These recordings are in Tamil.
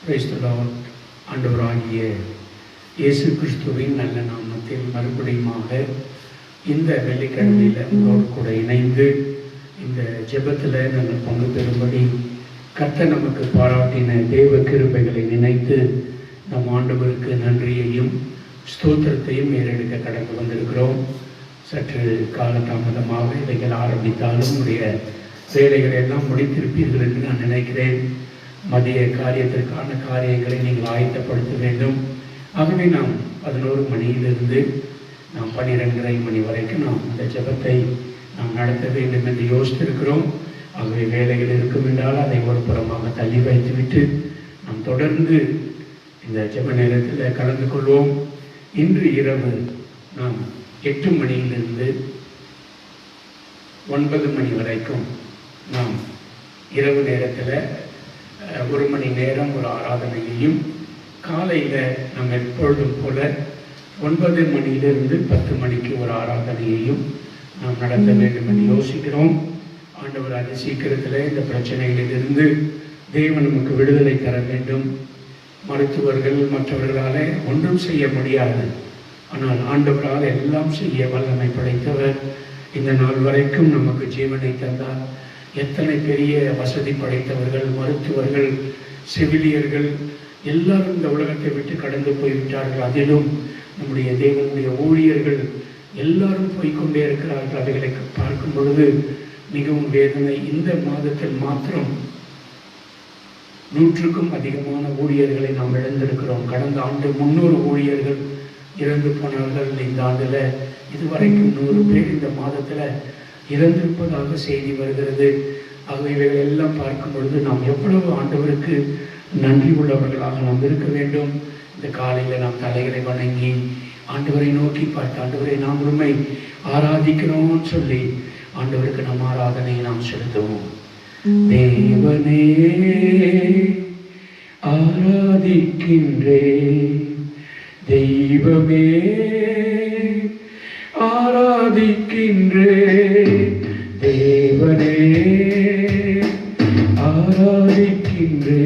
Praise the Lord. ஆண்டவராகிய இயேசு கிறிஸ்துவின் நல்ல நாமத்தில் மறுபடியுமாக இந்த வெள்ளிக்கிழமையில் உங்களோடு கூட இணைந்து இந்த ஜெபத்தில் நாங்கள் பங்கு பெறும்படி கர்த்தர் நமக்கு பாராட்டின தேவ கிருபைகளை நினைத்து நம் ஆண்டவருக்கு நன்றியையும் ஸ்தோத்திரத்தையும் ஏறெடுக்க கடந்து வந்திருக்கிறோம். சற்று காலதாமதமாக இவைகள் ஆரம்பித்தாலும் உடைய வேலைகளை எல்லாம் முடித்திருப்பீர்கள் என்று நான் நினைக்கிறேன். மதிய காரியத்திற்கான காரியங்களை நீங்கள் ஆயத்தப்படுத்த வேண்டும். ஆகவே நாம் 11 மணியிலிருந்து நாம் 12:30 மணி வரைக்கும் நாம் இந்த ஜெபத்தை நாம் நடத்த வேண்டும் என்று யோசித்திருக்கிறோம். ஆகவே வேலைகள் இருக்கும் என்றால் அதை ஒரு புறமாக தள்ளி வைத்துவிட்டு நாம் தொடர்ந்து இந்த ஜெப நேரத்தில் கலந்து கொள்வோம். இன்று இரவு நாம் 8 மணியிலிருந்து 9 மணி வரைக்கும் நாம் இரவு நேரத்தில் 1 மணி நேரம் ஒரு ஆராதனையையும், காலையில் நம்ம எப்பொழுதும் போல 9 மணியிலிருந்து 10 மணிக்கு ஒரு ஆராதனையையும் நாம் நடத்த வேண்டும் என்று யோசிக்கிறோம். ஆண்டவர் அது சீக்கிரத்தில் இந்த பிரச்சனைகளிலிருந்து தேவன் நமக்கு விடுதலை தர வேண்டும். மருத்துவர்கள் மற்றவர்களால் ஒன்றும் செய்ய முடியாது, ஆனால் ஆண்டவரால் எல்லாம் செய்ய வல்லமை படைத்தவர். இந்த நாள் வரைக்கும் நமக்கு ஜீவனை தந்தார். எத்தனை பெரிய வசதி படைத்தவர்கள், மருத்துவர்கள், செவிலியர்கள் எல்லாரும் இந்த உலகத்தை விட்டு கடந்து போய்விட்டார்கள். அதிலும் நம்முடைய தேவனுடைய ஊழியர்கள் எல்லாரும் போய்கொண்டே இருக்கிறார்கள். அவைகளை பார்க்கும் பொழுது மிகவும் வேதனை. இந்த மாதத்தில் மாத்திரம் 100க்கும் அதிகமான ஊழியர்களை நாம் இழந்திருக்கிறோம். கடந்த ஆண்டு 300 ஊழியர்கள் இறந்து போனார்கள். இந்த ஆண்டில் இதுவரைக்கும் 100 பேர் இந்த மாதத்தில் இறந்திருப்பதாக செய்தி வருகிறது. ஆகவே இவைகள் எல்லாம் பார்க்கும் பொழுது நாம் எவ்வளவு ஆண்டவருக்கு நன்றி உள்ளவர்களாக நாம் இருக்க வேண்டும். இந்த காலையில் நாம் தலைகளை வணங்கி ஆண்டவரை நோக்கி பார்த்து, ஆண்டவரை நாம் உண்மை ஆராதிக்கிறோம்னு சொல்லி ஆண்டவருக்கு நம் ஆராதனையை நாம் செலுத்துவோம். தேவனே ஆராதிக்கின்றே, தெய்வமே ஆராதிக்கின்றே, தேவனே ஆராதிக்கின்றே,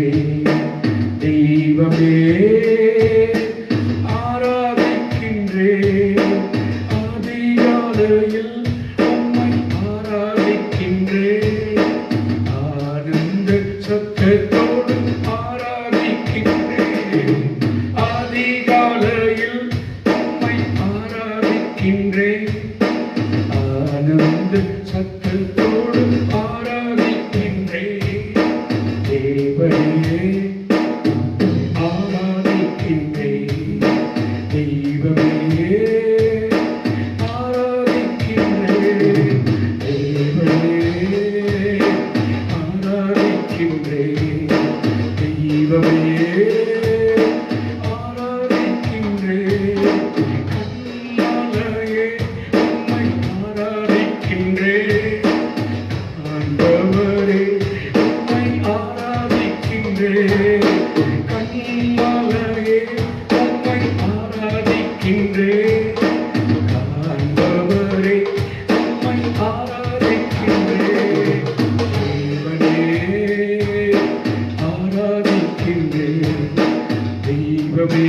தெய்வமே ஆராதிக்கின்றே, அதிகாலையில் உம்மை ஆராதிக்கின்றே, ஆனந்த சத்தத்தோடு ஆராதிக்கின்றே, அதிகாலையில் உம்மை ஆராதிக்கின்றே, ஆனந்த சத்தத்தோடு ஆராதிக்கின்றே, தேவனே ஆராதிக்கின்றே, தெய்வமே ஆராதிக்கின்றே, தேவனே ஆராதிக்கின்றே, தெய்வமே ஆராதிக்கின்றே, கண்மலையே உம்மை ஆராதிக்கின்றே, ஆண்டவரே உம்மை ஆராதிக்கின்றே, கண்மலையே உம்மை ஆராதிக்கின்றே, ஆண்டவரே உம்மை ஆராதிக்கின்றே, தேவனே ஆராதிக்கின்றே, தெய்வமே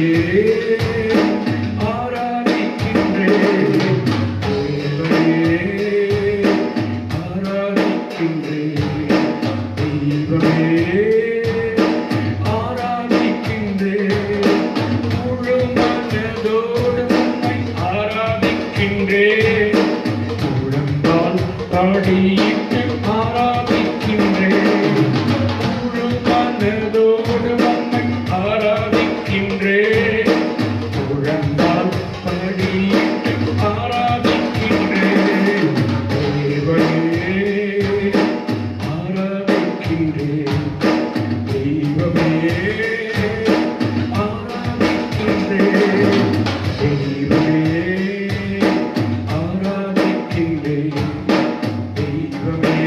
ஆராதிக்கின்றே, தேவனே ஆராதிக்கின்றே, தெய்வமே ஆராதிக்கின்றே, முழு மனதோடு உம்மை ஆராதிக்கின்றே, முழங்கால் படியிட்டு ஆராதிக்கின்றே, முழு மனதோடு உம்மை ஆராதிக்கின்றே, முழங்கால் படியிட்டு ஆராதிக்கின்றே, தேவனே ஆராதிக்கின்றே, தெய்வமே ஆராதிக்கின்றே, தெய்வமே ஆராதிக்கின்றே, தெய்வமே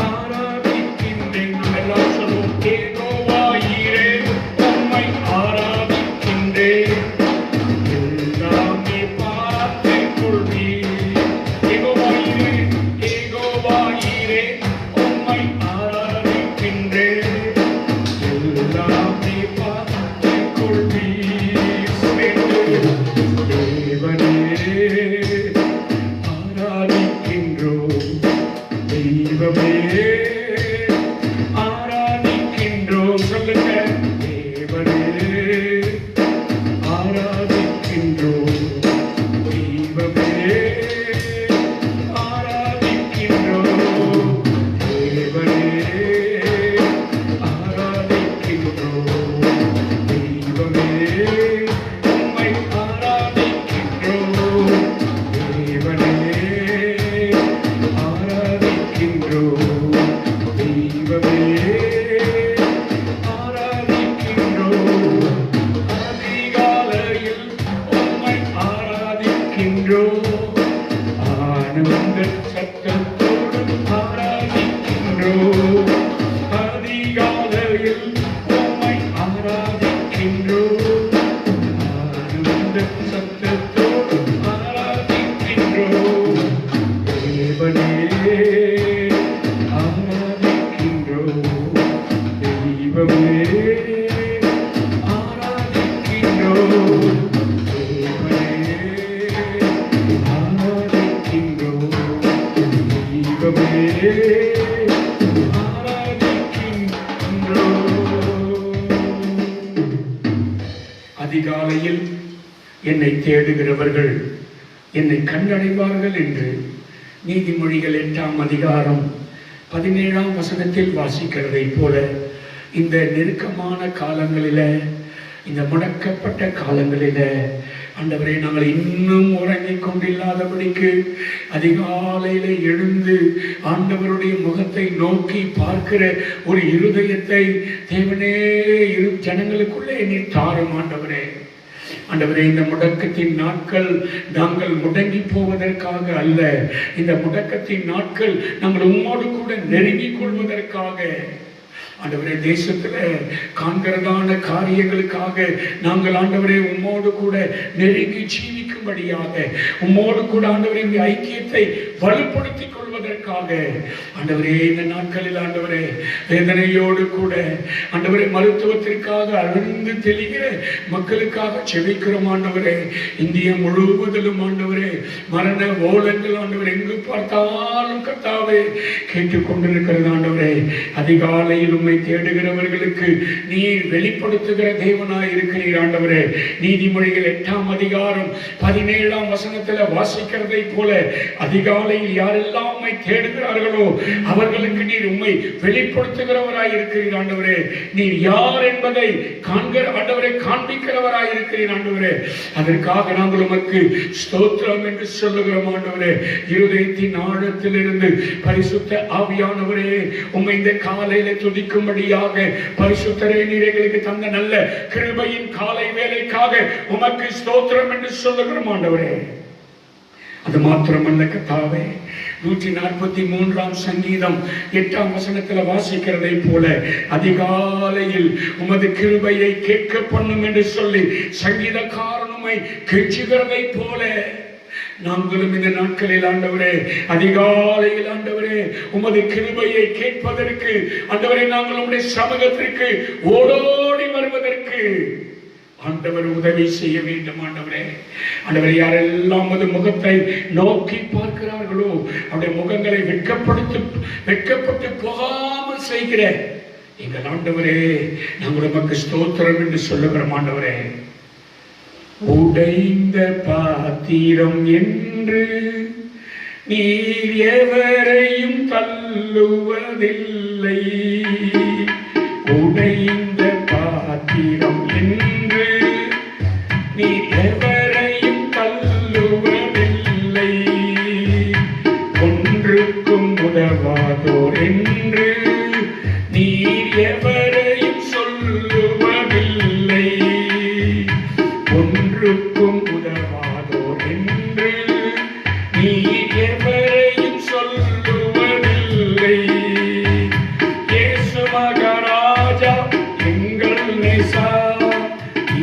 ஆராதிக்கின்றே. நாம் எல்லாம் சொல்லுவோம், யெகோவா ஈரே உம்மை ஆராதிக்கின்றே, எல்லாமே பார்த்துக் கொள்வீர். யெகோவா ஈரே, யெகோவா ஈரே உம்மை ஆராதிக்கின்றே, ஆராதிக்கின்றோம். அதிகாலையில் உம்மை ஆராதிக்கின்றோம். ஆனந்த சத்தத்தோடு ஆராதிக்கின்றோம். அதிகாலையில் உம்மை ஆராதிக்கின்றோம். ஆனந்த சத்தத்தோடு ஆராதிக்கின்றோம். தேவனே ஆராதிக்கின்றோம். தெய்வமே ஆராதிக்கின்றோம். தேவனே ஆராதிக்கின்றோம். தெய்வமே ஆராதிக்கின்றோம். அதிகாலையில் என்னை தேடுகிறவர்கள் என்னை கண்டடைவார்கள் என்று நீதிமொழிகள் 8ஆம் அதிகாரம் 17ஆம் வசனத்தில் வாசிக்கிறதை போல இந்த நெருக்கமான காலங்களில, இந்த முடக்கப்பட்ட காலங்களில ஆண்டவரே, நாங்கள் இன்னும் உறங்கிக் கொண்டில்லாதபடிக்கு அதிகாலையில எழுந்து ஆண்டவருடைய முகத்தை நோக்கி பார்க்கிற ஒரு இருதயத்தை தேவனே ஜனங்களுக்குள்ளே நீர் தாரும் ஆண்டவரே. ஆண்டவரே, இந்த முடக்கத்தின் நாட்கள் நாங்கள் முடங்கி போவதற்காக அல்ல, இந்த முடக்கத்தின் நாட்கள் நாங்கள் உம்மோடு கூட நெருங்கிக் கொள்வதற்காக. ஆண்டவரே, தேசத்துல காண்கிறதான காரியங்களுக்காக நாங்கள் ஆண்டவரே உம்மோடு கூட நெருங்கி ஜீவிக்கும்படியாக, உம்மோடு கூட ஆண்டவரே ஐக்கியத்தை வலுப்படுத்திக் கொள்வதற்காக ஆண்டவரே, இந்த நாட்களில் ஆண்டவரே வேதனையோடு கூட ஆண்டவரே மருத்துவத்திற்காக அழுந்து தெளிகிற மக்களுக்காக செபிக்கிறோம் ஆண்டவரே. இந்திய முழுவதிலும் ஆண்டவரே மரண ஓலங்கள் ஆண்டவரே எங்கு பார்த்தாலும் கர்த்தாவே கேட்டுக்கொண்டிருக்கிறது ஆண்டவரே. அதிகாலையில் உம்மை தேடுகிறவர்களுக்கு நீர் வெளிப்படுத்துகிற தேவனாய் இருக்கிறீர் ஆண்டவரே. நீதிமொழிகள் 8ஆம் அதிகாரம் 17ஆம் வசனத்துல வாசிக்கிறதை போல அதிகாலையில் யாரெல்லாம் உம்மை தேடுகிறார்களோ அவர்களுக்கு நீர் உம்மை வெளிப்படுத்துகிறவராய் இருக்கிறீர் ஆண்டவரே. நீர் யார் என்பதை காண்கிற ஆண்டவரே, காண்பிக்கிறவராய் இருக்கிறீர் ஆண்டவரே. அதற்காக நாங்கள் உமக்கு ஸ்தோத்திரம் என்று சொல்லுகிறோம் ஆண்டவரே. இருதயத்தின் ஆழத்திலிருந்து பரிசுத்த ஆவியானவரே உம்மை இந்த காலையில துதிக்கும்படியாக பரிசுத்தரே நீர் எங்களுக்கு தந்த நல்ல கிருபையின் காலை வேலைக்காக உமக்கு ஸ்தோத்திரம் என்று சொல்லுகிறோம் ஆண்டவரே. அது மாத்திரமல்ல கர்த்தாவே, 143ஆம் சங்கீதம் 8ஆம் வசனத்தில் வாசிக்கிறதை போல அதிகாலையில் உமது கிருபையை கேட்க பண்ணும் என்று சொல்லி சங்கீதக்காரன் உம்மை கெஞ்சுகிறதை போல நாங்களும் இந்த நாட்களில் ஆண்டவரே அதிகாலையில் ஆண்டவரே உமது கிருபையை கேட்பதற்கு ஆண்டவரே நாங்கள் உம்முடைய சமூகத்திற்கு ஓடோடி வருவதற்கு ஆண்டவர் உதவி செய்ய வேண்டும் ஆண்டவரே. ஆண்டவரே, யாரெல்லாம் உமது முகத்தை நோக்கி பார்க்கிறார்களோ அவருடைய முகங்களை வெட்கப்பட்டு போகாமல் செய்கிற எங்கள் ஆண்டவரே, நாங்கள் உமக்கு ஸ்தோத்திரம் என்று சொல்லுகிறோம் ஆண்டவரே. உடைந்த பாத்திரம் என்று நீர் எவரையும் தள்ளுவதில்லை. உடைந்த பாத்திரம் என்று நீர் எவரையும் தள்ளுவதில்லை. ஒன்றுக்கும் உதவாதோர் என்று நீர் எவரையும் சொல்லுவதில்லை. ஒன்றுக்கும் உதவாதோர் என்று நீர் எவரையும் சொல்லுவதில்லை. இயேசு மகாராஜா எங்கள் நேசா,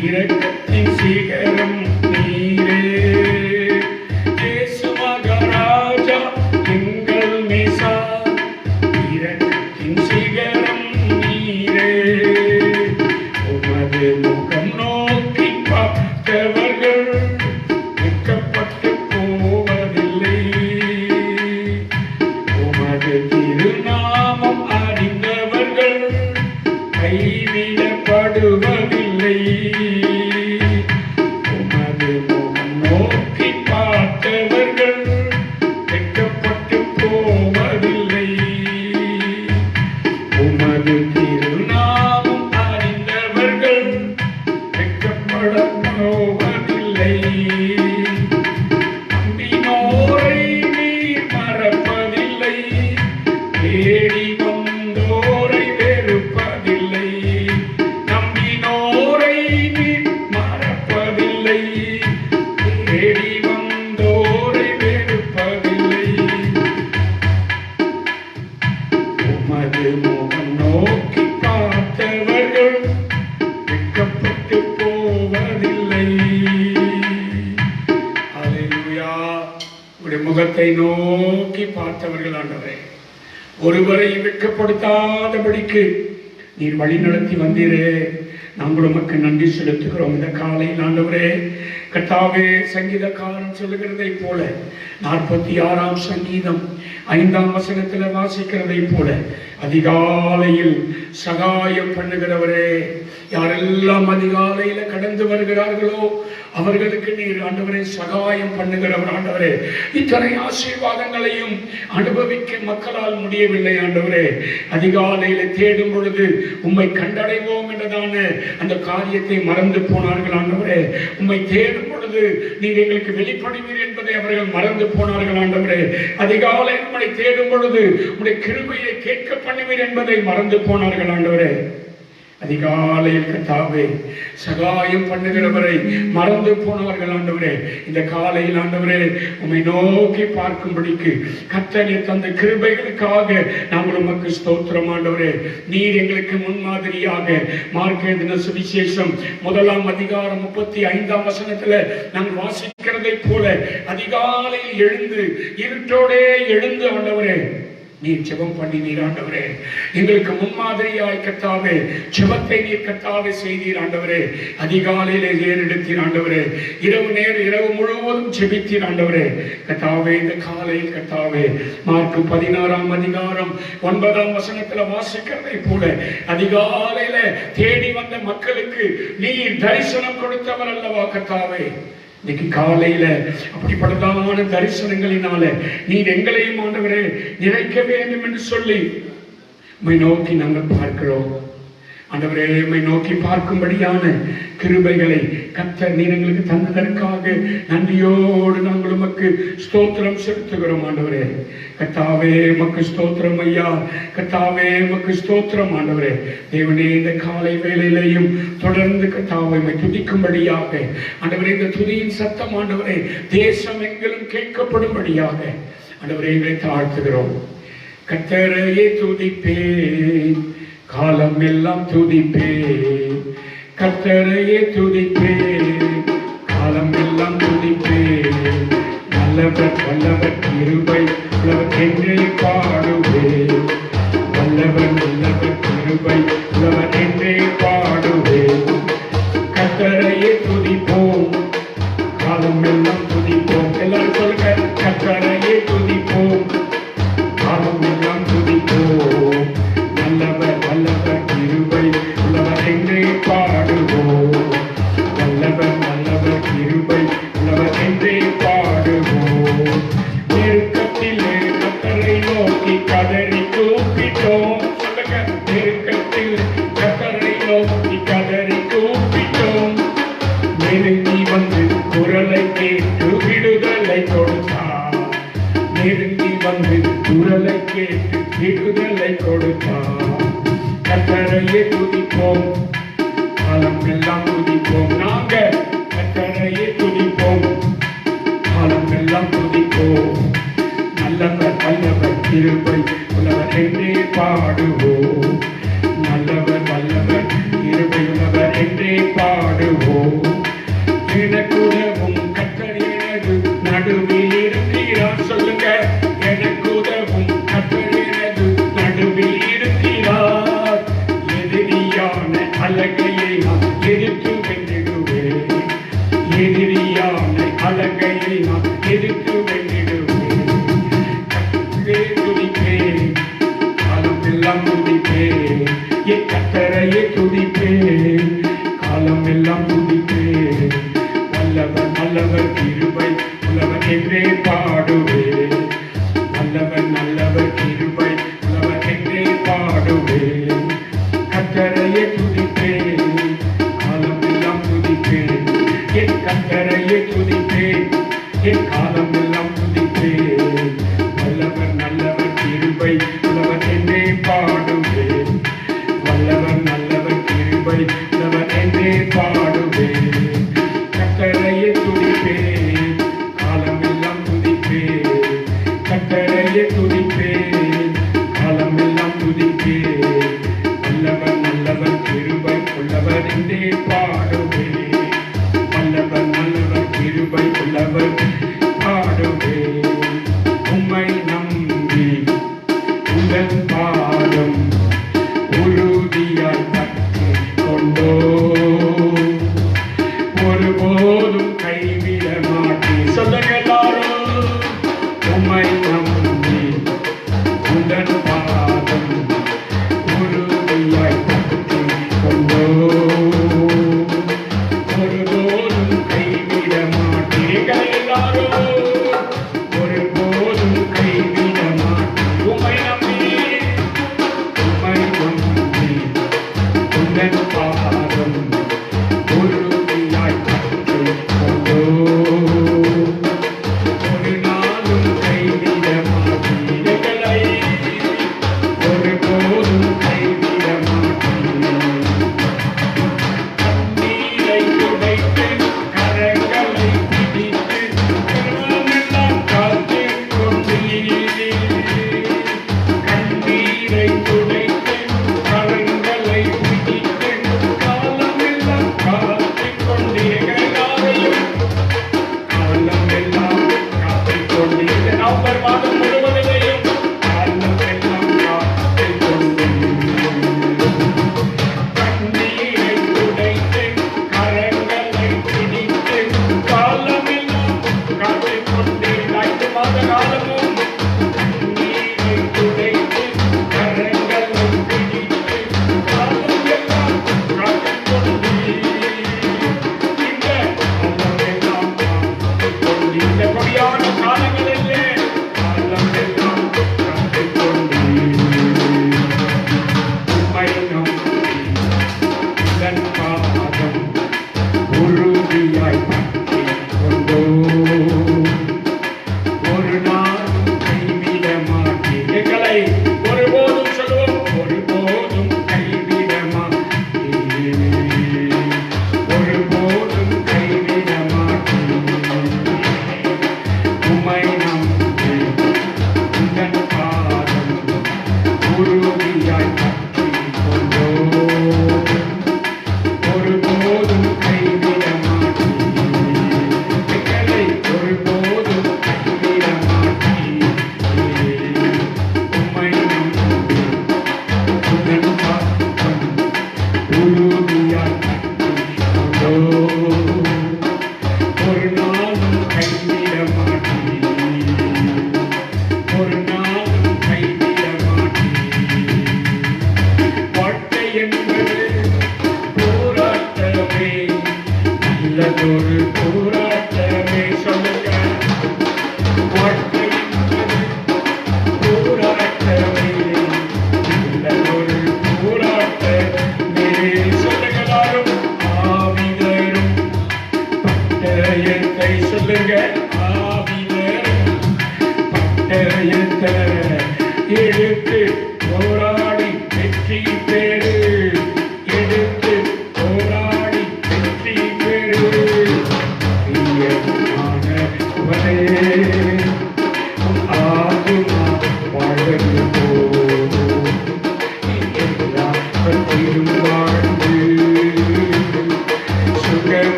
இரக்கத்தின் சிகரம் நீரே. இயேசு மகாராஜா எங்கள் நேசா, இரக்கத்தின் சிகரம் நீரே. உமது முகம் நோக்கி பார்த்தவர்கள் வெட்கப்பட்டு போவதில்லை. உமது திருநாமம் அறிந்தவர்கள் கைவிடப்படுவதில்லை. உமது முகம் நோக்கி பார்த்தவர்கள் வெட்கப்பட்டு போவதில்லை. உமது திருநாமம் அறிந்தவர்கள் வெட்கப்பட போவதில்லை. நம்பினோரை நீர் மறப்பதில்லை. தேடி வந்தோரை ஆண்டவரே. ஒருவரை வெட்கப்படுத்தாதபடிக்கு நீர் வழி நடத்தி வந்தீரே, நாங்கள் உமக்கு நன்றி செலுத்துகிறோம். இந்த காலையில் ஆண்டவரே கர்த்தாவே, சங்கீதக்காரன் சொல்லுகிறதை போல 46ஆம் சங்கீதம் 5ஆம் வசனத்தில் வாசிக்கிறதை போல அதிகாலையில் சகாயம் பண்ணுகிறவரே, யாரெல்லாம் அதிகாலையில கடந்து வருகிறார்களோ அவர்களுக்கு நீர் ஆண்டவரே சகாயம் பண்ணுகிறவர். ஆண்டவரே, இத்தனை ஆசீர்வாதங்களையும் அனுபவிக்க மக்களால் முடியவில்லை. ஆண்டவரே, அதிகாலையில தேடும் பொழுது உம்மை கண்டடைவோம் என்றதான அந்த காரியத்தை மறந்து போனார்கள். ஆண்டவரே, உம்மை தேடும் பொழுது நீர் எங்களுக்கு வெளிப்படுவீர் என்பதை அவர்கள் மறந்து போனார்கள். ஆண்டவரே, அதிகாலை உம்மை தேடும் பொழுது உம்முடைய கிருபையை கேட்க பண்ணுவீர் என்பதை மறந்து போனார்கள். ஆண்டவரே, அதிகாலையில் கர்த்தாவே சகாயம் பண்ணுகிறவரை மறந்து போனவர்கள். ஆண்டவரே, இந்த காலையில் ஆண்டவரே உம்மை நோக்கி பார்க்கும்படிக்கு கர்த்தர் தந்த கிருபைகளுக்காக நாங்கள் உமக்கு ஸ்தோத்திரம். ஆண்டவரே, நீர் எங்களுக்கு முன்மாதிரியாக மார்க் எழுதின சுவிசேஷம் 1ஆம் அதிகாரம் 35ஆம் வசனத்துல நாங்கள் வாசிக்கிறதை போல அதிகாலையில் எழுந்து இருட்டோடே எழுந்து ஆண்டவரே நீர் ஜெபம் பண்ணினீர். ஆண்டவரே, எங்களுக்கு முன்மாதிரியாய் கர்த்தாவே ஜெபத்தை நீர் கர்த்தாவே செய்தீர். ஆண்டவரே, அதிகாலையிலே ஏறெடுத்தீர். ஆண்டவரே, இரவு முழுவதும் ஜெபித்தீர். ஆண்டவரே, கர்த்தாவே இந்த காலையில் கர்த்தாவே மார்க் 16ஆம் அதிகாரம் 9ஆம் வசனத்துல வாசிக்கிறதை போல அதிகாலையில தேடி வந்த மக்களுக்கு நீர் தரிசனம் கொடுத்தவர் அல்லவா கர்த்தாவே. இன்னைக்கு காலையில அப்படிப்பட்டதான தரிசனங்களினால நீர் எங்களையும் ஆண்டவரே நிறைக்க வேண்டும் என்று சொல்லி உம்மை நோக்கி நாங்கள் பார்க்கிறோம். ஆண்டவரே, உம்மை நோக்கி பார்க்கும்படியான கிருபைகளை கர்த்தர் நீர் எங்களுக்கு தந்ததற்காக நன்றியோடு நாங்கள் உமக்கு ஸ்தோத்திரம் செலுத்துகிறோம். ஆண்டவரே, கர்த்தாவே உமக்கு ஸ்தோத்திரம் ஐயா. கர்த்தாவே உமக்கு ஸ்தோத்திரம். ஆண்டவரே, தேவனே இந்த காலை வேளையிலையும் தொடர்ந்து கர்த்தாவை உம்மை துதிக்கும்படியாக ஆண்டவரே இந்த துதியின் சத்தம் ஆண்டவரே தேசம் எங்கிலும் கேட்கப்படும்படியாக ஆண்டவரே எங்களை தாழ்த்துகிறோம். கர்த்தரையே துதிப்பேன், காலம் எல்லாம் துதிப்பேன். கர்த்தரையே துதிப்பேன், காலம் எல்லாம் துதிப்பேன். நல்லவர் வல்லவர் கிருபை உள்ளவர் என்றே பாடுவேன். வல்லவர் நல்லவர் கிருபை உள்ளவர் என்றே பாடுவேன். கர்த்தரையே துதிப்போம், காலம் எல்லாம் துதிப்போம். எல்லாரும் சொல்லுங்க, கர்த்தரையே துதிப்போம், காலம் எல்லாம் துதிப்போம். நல்லவர் வல்லவர் கிருபை உள்ளவர் என்றே பாடுவோம். நல்லவர் நல்லவர் கிருபை உள்ளவர் என்றே பாடுவோம். நெருக்கத்திலே கர்த்தரை நோக்கி கதறி கூப்பிட்டோம். சொல்லுங்க, நெருக்கத்தில் கர்த்தரை நோக்கி கதறி கூப்பிட்டோம். நெருங்கி வந்து குரலை கேட்டு விடுதலை கொடுத்தார். நெருங்கி வந்து குரலை கேட்டு விடுதலை கொடுத்தார். கர்த்தரையே துதிப்போம், காலம் எல்லாம் துதிப்போம். நாங்க கர்த்தரையே துதிப்போம், காலம் எல்லாம் துதிப்போம். நல்லவர் வல்லவர் கிருபை உள்ளவர் என்றே பாடுவோம். நல்லவர் வல்லவர் கிருபை உள்ளவர் என்றே பாடுவோம். எனக்குதவும் கர்த்தர் எனது நடுவில் இருக்கிறார். சொல்லுங்க, எனக்குதவும் கர்த்தர் எனது நடுவில் இருக்கிறார். எதிரியான அலகையை நான் எதிர்த்து வென்றிடுவேன். எதிரியான அலகையை நான் எதிர்த்து வென்றிடுவேன். கர்த்தரை துதிப்பேன், காலம் எல்லாம் துதிப்பேன். என் கர்த்தரையே துதிப்பேன், காலம் எல்லாம் துதிப்பேன். வல்லவர் நல்லவர் கிருபை உள்ளவர் என்றே பாடுவேன். நல்லவர் நல்லவர் கிருபை உள்ளவர் என்றே பாடுவேன். கர்த்தரையே துதிப்பேன், காலம் எல்லாம் துதிப்பேன். என் கர்த்தரையே துதிப்பேன், என் காலம் எல்லாம் துதிப்பேன். வல்லவர் நல்லவர் கிருபை உள்ளவர் என்றே பாடுவேன். வல்லவர் நல்லவர் கிருபை உள்ளவர் என்றே பாடுவேன். கர்த்தரையே துதிப்பேன், காலம் எல்லாம் துதிப்பேன். கர்த்தரையே துதிப்பேன், காலம் எல்லாம் துதிப்பேன். நல்லவர் நல்லவர் கிருபை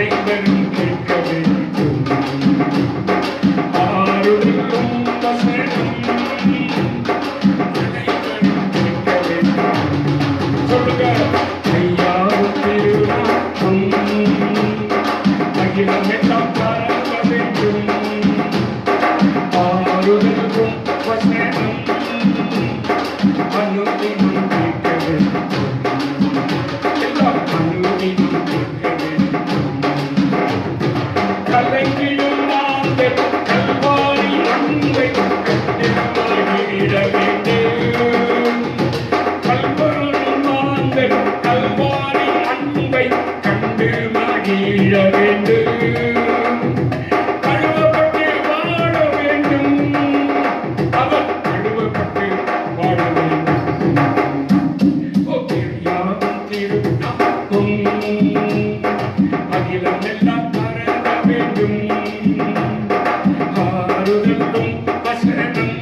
அனைவரும் கேட்க வேண்டும். ஆறுதலும் வசனம் அனைவரும் கேட்க வேண்டும். சொல்லுங்க. ஐயாவும் திருநாமம் அகிலமெல்லாம் பரவ வேண்டும். ஆறுதலும் வசனம் அனுதினம் கேட்க வேண்டும். எல்லாம் அனுதினம் கேட்க வேண்டும். கலங்கிடும் நாங்கள் கல்வாரி அன்பை கட்டிட வேண்டும். கல்வாரி நாங்கள் கல்வாரி அன்பை கண்டு மகிழ வேண்டும். கழுவப்பட்டு வாழ வேண்டும். அவர் கழுவப்பட்டு வாழ வேண்டும். யாவும் திருநாமம் அகிலமெல்லாம் பரவ வேண்டும். ஆறுதலும் வசனம்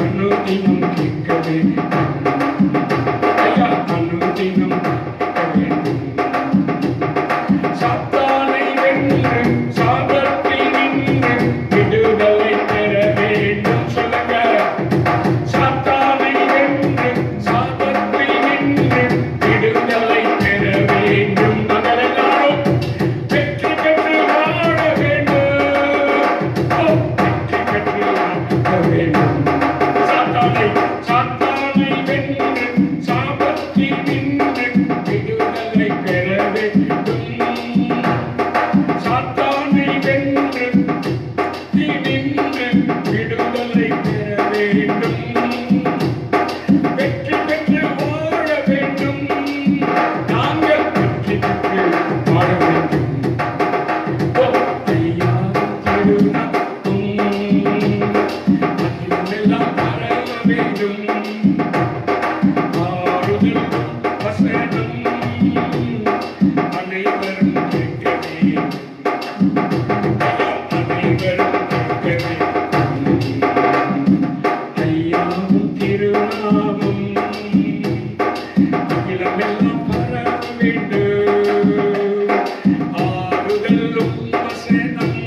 அனுதினம் கேட்க வேண்டும். ஐயா அனுதினம் கேட்க வேண்டும். சாத்தானை வென்று சாபத்தில் நின்று விடுதலை பெற வேண்டும். சொல்லுங்க. சாத்தானை வென்று சாபத்தில் நின்று விடுதலை பெற வேண்டும். மகளெல்லாரும் வெற்றி பெற்று வாழ வேண்டும். வெற்றி பெற்று வாழ வேண்டும். சாத்தானை வென்று சாபத்தில் நின்று விடுதலை பெற வேண்டும். சாத்தானை வென்று நின்று விடுதலை பெற வேண்டும். வெற்றி பெற்று வாழ வேண்டும். நாங்கள் வெற்றி பெற்று வாழ வேண்டும். ஐயா திருநாமம் அகிலமெல்லாம் பரவ வேண்டும். ஆறுதலும் வசனம் அனைவரும் கேட்க வேண்டும். அனைவரும் கேட்க வேண்டும். ஐயாவும் திருநாமம் அகிலமெல்லாம் பரவ வேண்டும். ஆறுதலும் வசனம்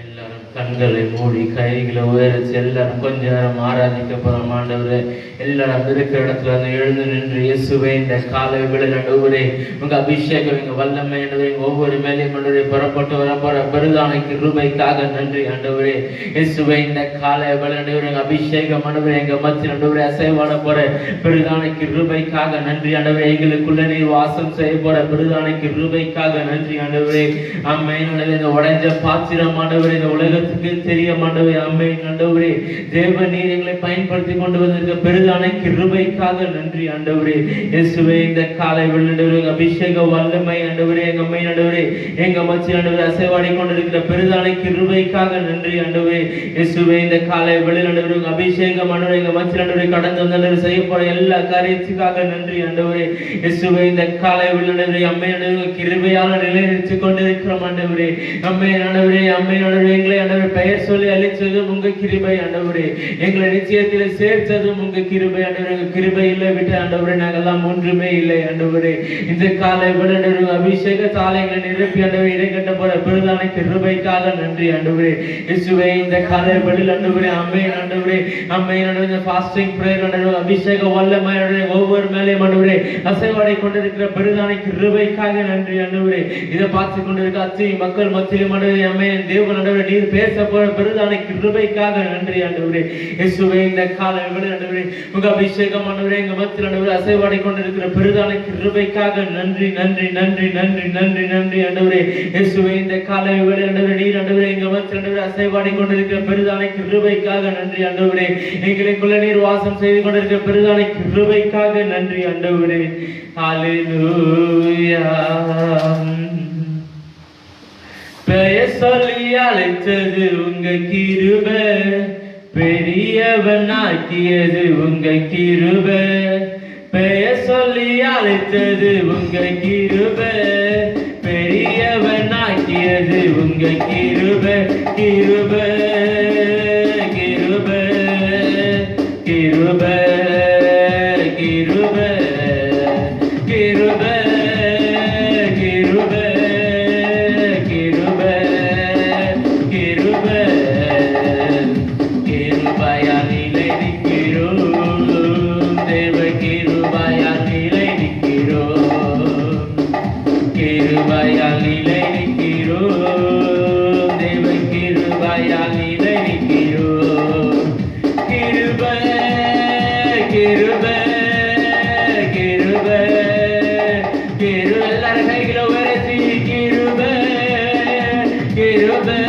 எல்லாரும் கண்களை மூடி கைகளை உயர்த்தி எல்லாரும் கொஞ்ச நேரம் ஆராதிக்க போறோம். ஆண்டவரே எல்லாரும் இருக்கிற இடத்துல வந்து எழுந்து நின்று இயேசுவே இந்த காலை வேளையில் ஆண்டவரே உங்க அபிஷேகம் எங்க வல்லமை ஆண்டவரே எங்க ஒவ்வொரு மேலையும் ஆண்டவரே புறப்பட்டு வரப்போற பெரிதான கிருபைக்காக நன்றி ஆண்டவரே. இயேசுவே இந்த காலை வேளையில் ஆண்டவரே எங்க அபிஷேகம் ஆண்டவரே எங்க மத்தியில் ஆண்டவரே அசைவாட போற பெரிதான கிருபைக்காக நன்றி ஆண்டவரே. எங்களுக்குள்ள நீர் வாசம் செய்ய போற பெரிதான கிருபைக்காக நன்றி ஆண்டவரே. ஆமென் ஆண்டவரே. இந்த உடைஞ்ச பாத்திரம் ஆண்டவரே இந்த உலகத்துக்கு தெரிய ஆண்டவரே. ஆமென் ஆண்டவரே. தேவ நீர் எங்களை பயன்படுத்தி கொண்டு வந்திருக்க பெரிதான கிருபைக்காக நன்றி ஆண்டவரே. இயேசுவே இந்த காலை வேளையில் அபிஷேக வல்லமை ஆண்டவரே எங்க அம்மை ஆண்டவரே எங்க மத்தியில் ஆண்டவரே அசைவாடி கொண்டிருக்கிற பெரிதான கிருபைக்காக நன்றி ஆண்டவரே. இயேசுவே இந்த காலை வேளையில் ஆண்டவரே அபிஷேகம் ஆண்டவரே எங்க மத்தியில் ஆண்டவரே கடந்து வந்து செய்ய போற எல்லா காரியத்துக்காக நன்றி ஆண்டவரே. இயேசுவே இந்த காலை வேளையில் அம்மை ஆண்டவரே கிருபையால நிலைநிறுத்திக் கொண்டிருக்கிறோம் ஆண்டவரே. அம்மை ஆண்டவரே அம்மை ஆண்டவரே எங்களை ஆண்டவரே பெயர் சொல்லி அழைத்ததும் உங்க கிருபை ஆண்டவரே. எங்களை நிச்சயத்தில் சேர்த்ததும் உங்க கிருபை ஆண்டவரே. கிருபை இல்லை விட்டு ஆண்டவரே நாங்கெல்லாம் ஒன்றுமே இல்லை ஆண்டவரே. இந்த காலை வேளையில் அபிஷேக தாளைகளை நிரப்பி ஆண்டவரே இடைக்கட்ட போற பெரிதான கிருபைக்காக நன்றி ஆண்டவரே. இயேசுவே இந்த காலை வேளையில் ஆண்டவரே அம்மையின் ஆண்டவரே அம்மையின் ஆண்டவரே ஃபாஸ்டிங் பிரேயர் ஆண்டவரே அபிஷேக வல்லமை ஆண்டவரே ஒவ்வொரு மேலையும் ஆண்டவரே அசைவாடி கொண்டிருக்கிற பெரிதான கிருபைக்காக நன்றி ஆண்டவரே. இதை பார்த்து கொண்டிருக்க அத்தனை மக்கள் மத்தியிலும் ஆண்டவரே அம்மையின் தேவன் ஆண்டவரே நீர் பேச போற பெரிதான கிருபைக்காக நன்றி ஆண்டவரே. இயேசுவே இந்த காலை வேளையில் ஆண்டவரே உங்க அபிஷேகம் ஆண்டவரே எங்க மத்தியில் ஆண்டவரே அசைவாடி கொண்டிருக்கிற பெரிதான கிருபைக்காக நன்றி நன்றி நன்றி நன்றி நன்றி நன்றி ஆண்டவரே. இயேசுவே இந்த காலை வேளையில் ஆண்டவரே நீர் ஆண்டவரே எங்க மத்தியில் ஆண்டவரே அசைவாடி கொண்டிருக்கிற பெரிதான கிருபைக்காக நன்றி ஆண்டவரே. எங்களுக்குள்ள நீர் வாசம் செய்து கொண்டிருக்கிற பெரிதான கிருபைக்காக நன்றி ஆண்டவரே. ஹல்லேலூயா. பெயர் சொல்லி அழைத்தது உங்க கிருபை, பெரியவனாக்கியது உங்க கிருபை. பெயர் சொல்லி அழைத்தது உங்க கிருபை, பெரியவனாக்கியது உங்க கிருபை. கிருபை கிருபை கிருபை கிருபையால் நிலை நிற்கிறோம், தேவ கிருபையால் நிலை நிற்கிறோம், கிருபையால் நிலை நிற்கிறோம், தேவ கிருபையால் நிலை நிற்கிறோம். கிருபை கிருபை கிருபை கிருபை எல்லாரும் கைகளை உயர்த்தி கிருபை கிருபை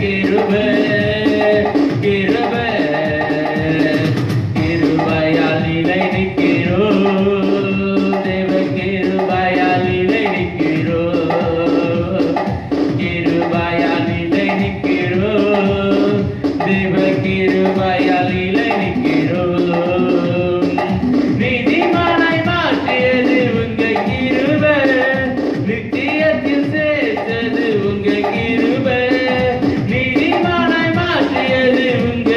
கிருபை கிருபை கிருபையால் நிலை நிற்கிறோம், தேவ கிருபையால் நிலை நிற்கிறோம், கிருபையால் நிலை நிற்கிறோம், தேவ கிருபையால் நிலை நிற்கிறோம். நீதிமானாய் மாற்றியது உங்க கிருபை, நித்தியத்தில் சேர்த்தது உங்க கிருபை. நீதிமானாய் மாற்றியது உங்க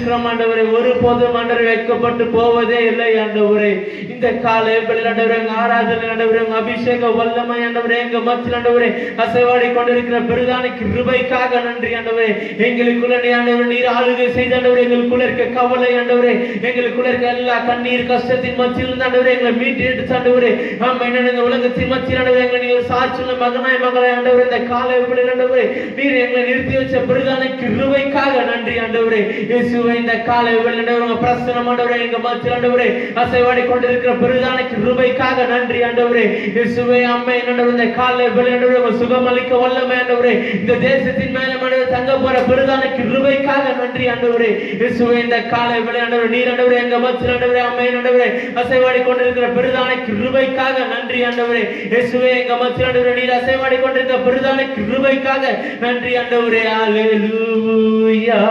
கொண்டிருக்கிறோம் ஆண்டவரே. ஒருபோதும் ஆண்டவரே வைக்கப்பட்டு போவதே இல்லை ஆண்டவரே. இந்த காலை ஆண்டவரே ஆராதனை ஆண்டவரே அபிஷேக வல்லமை ஆண்டவரே எங்க மத்தியில் ஆண்டவரே அசைவாடி கொண்டிருக்கிற பெரிதான கிருபைக்காக நன்றி ஆண்டவரே. எங்களுக்குள்ள ஆண்டவரே நீர் ஆளுகை செய்த ஆண்டவரே, எங்களுக்குள்ள இருக்க கவலை ஆண்டவரே, எங்களுக்குள்ள இருக்க எல்லா கண்ணீர் கஷ்டத்தின் மத்தியில் இருந்து ஆண்டவரே எங்களை மீட்டு எடுத்து ஆண்டவரே ஆமா இந்த உலகத்தின் மத்தியில் ஆண்டவரே எங்களை நீங்க சாட்சியுள்ள மகனாய் மகளாய் ஆண்டவரே இந்த காலை ஆண்டவரே நீர் எங்களை நிறுத்தி வச்ச பெரிதான கிருபைக்காக நன்றி ஆண்டவரே. இயேசுவே இந்த காலை ஆண்டவரே பிரசன்னம் ஆண்டவரே எங்க மத்தியில் ஆண்டவரே அசைவாடி கொண்டிருக்கிற பெரிதான கிருபைக்காக நன்றி ஆண்டவரே. இயேசுவே அம்மை ஆண்டவரே இந்த காலை ஆண்டவரே சுகமளிக்க வல்லமை ஆண்டவரே இந்த தேசத்தின் மேல ஆண்டவரே தங்க போற பெரிதான கிருபைக்காக நன்றி ஆண்டவரே. இயேசுவே இந்த காலை ஆண்டவரே நீர் ஆண்டவரே எங்க மத்தியில் ஆண்டவரே அம்மை ஆண்டவரே அசைவாடி கொண்டிருக்கிற பெரிதான கிருபைக்காக நன்றி ஆண்டவரே. இயேசுவே எங்க மத்தியில் ஆண்டவரே நீர் அசைவாடி கொண்டிருக்கிற பெரிதான கிருபைக்காக நன்றி ஆண்டவரே. அல்லேலூயா.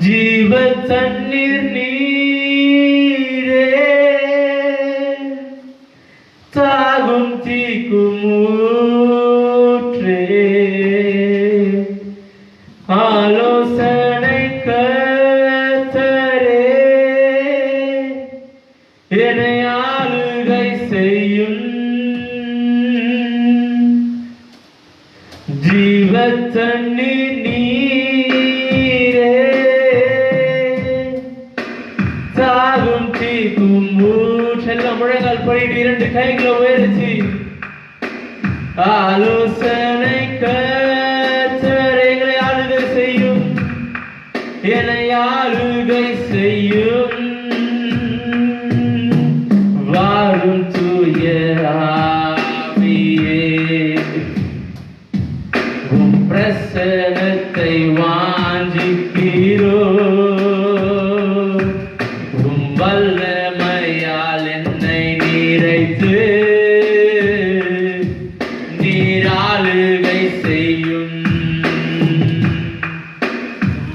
ஜீவ தண்ணீர் நீரே தாகும் தீக்கும் ஊற்றே ஆலோசனை கர்த்தரே என்னை ஆளுகை செய்யும் ஜீவ தண்ணீர் நீரே தாகும் தீக்கும் ஊற்றெல்லாம் முழங்கால் படிட்டு இரண்டு கைகளை உயர்த்தி ஆலோசனை கர்த்தரே எங்களை ஆளுகை செய்யும் என்னை ஆளுகை செய்யும் வாரும் தூய ஆவியே உம் பிரசன்னத்தை வாஞ்சிக்கிறோ உம் வல்லமையால் என்னை நிறைத்து நீர் ஆளுகை செய்யும்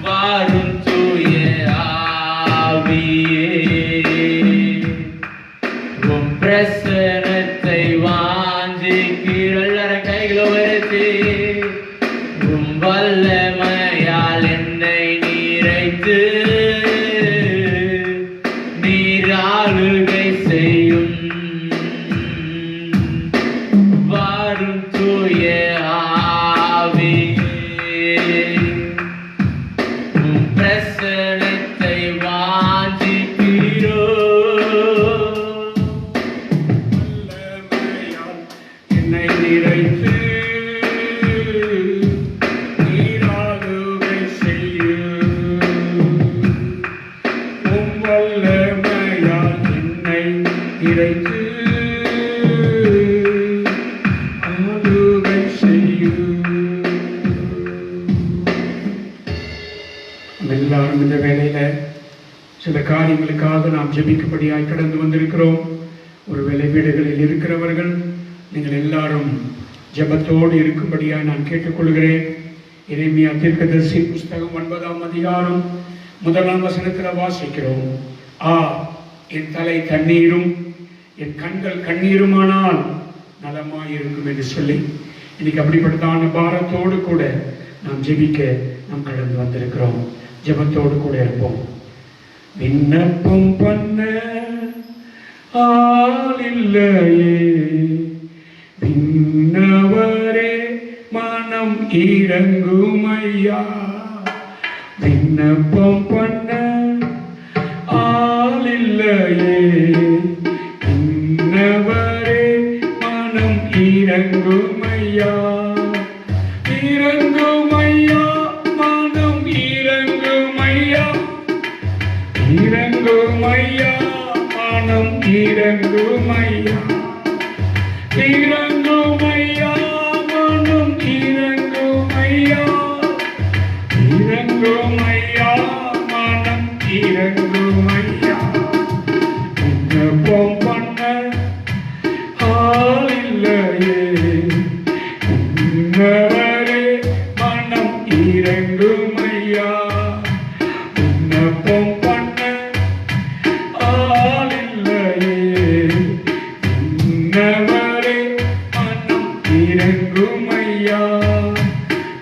வாரும் தூய ஆவியே உம் பிரசன்னத்தை வாஞ்சிக்கிற எல்லாரும் கைகளை உயர்த்தி உம் வல்லமையால் என்னை நிறைத்து நீர் ஆளுகை செய்யும் வாரும் தூய ஆவியே உம் பிரசன்னத்தை வாஞ்சிக்கிறோ என்னை நிறைத்து நீராளுகை செய்யும் உம் வல்லமையால் என்னை நிறைத்து ஆளுகை செய்யும். எல்லாரும் இந்த வேளையில சில காரியங்களுக்காக நாம் ஜெபிக்கும்படியாய் கடந்து வந்திருக்கிறோம். ஒருவேளை வீடுகளில் இருக்கிறவர்கள் நீங்கள் எல்லாரும் ஜெபத்தோடு இருக்கும்படியாய் நான் கேட்டுக்கொள்கிறேன். எரேமியா தீர்க்கதரிசி புஸ்தகம் 9ஆம் அதிகாரம் 1ஆம் வசனத்தில் வாசிக்கிறோம். என் தலை தண்ணீரும் என் கண்கள் கண்ணீருமானால் நலமாயிருக்கும் என்று சொல்லி இன்னைக்கு அப்படிப்பட்டதான பாரத்தோடு கூட நாம் ஜெபிக்க நாம் கடந்து வந்திருக்கிறோம். ஜெபத்தோடு கூட இருப்போம். விண்ணப்பம் பண்ண ஆளில்லையே விண்ணவரே மனம் இறங்குமையா. விண்ணப்பம் பண்ண ஆளில்லையே விண்ணவரே மனம் இறங்குமையா. இறங்குமையா மனம் இறங்குமையா. இறங்குமையா மனம் இறங்குமையா. இறங்குமையா மனம் இறங்குமையா. இறங்குமையா மனம் இறங்குமையா. விண்ணப்பம் பண்ண ஆளில்லையே விண்ணவரே மனம் இறங்குமையா. விண்ணப்பம் பண்ண ஆளில்லையே விண்ணவரே மனம் இறங்குமையா.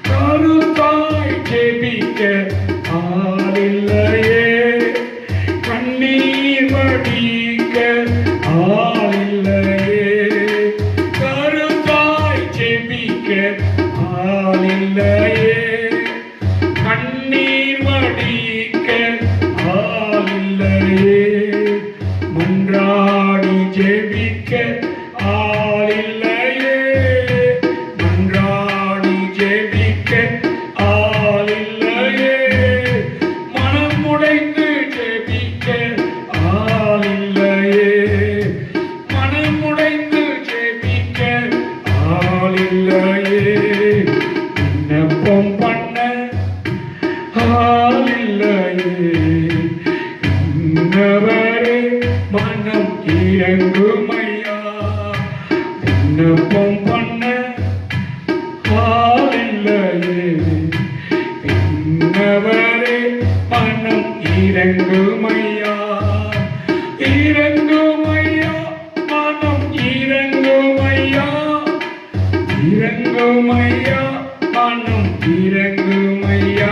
கருத்தாய் ஜெபிக்கிறேன் இறங்குமையா, இறங்குமையா, மனம் இறங்குமையா, இறங்குமையா, மனம் இறங்குமையா,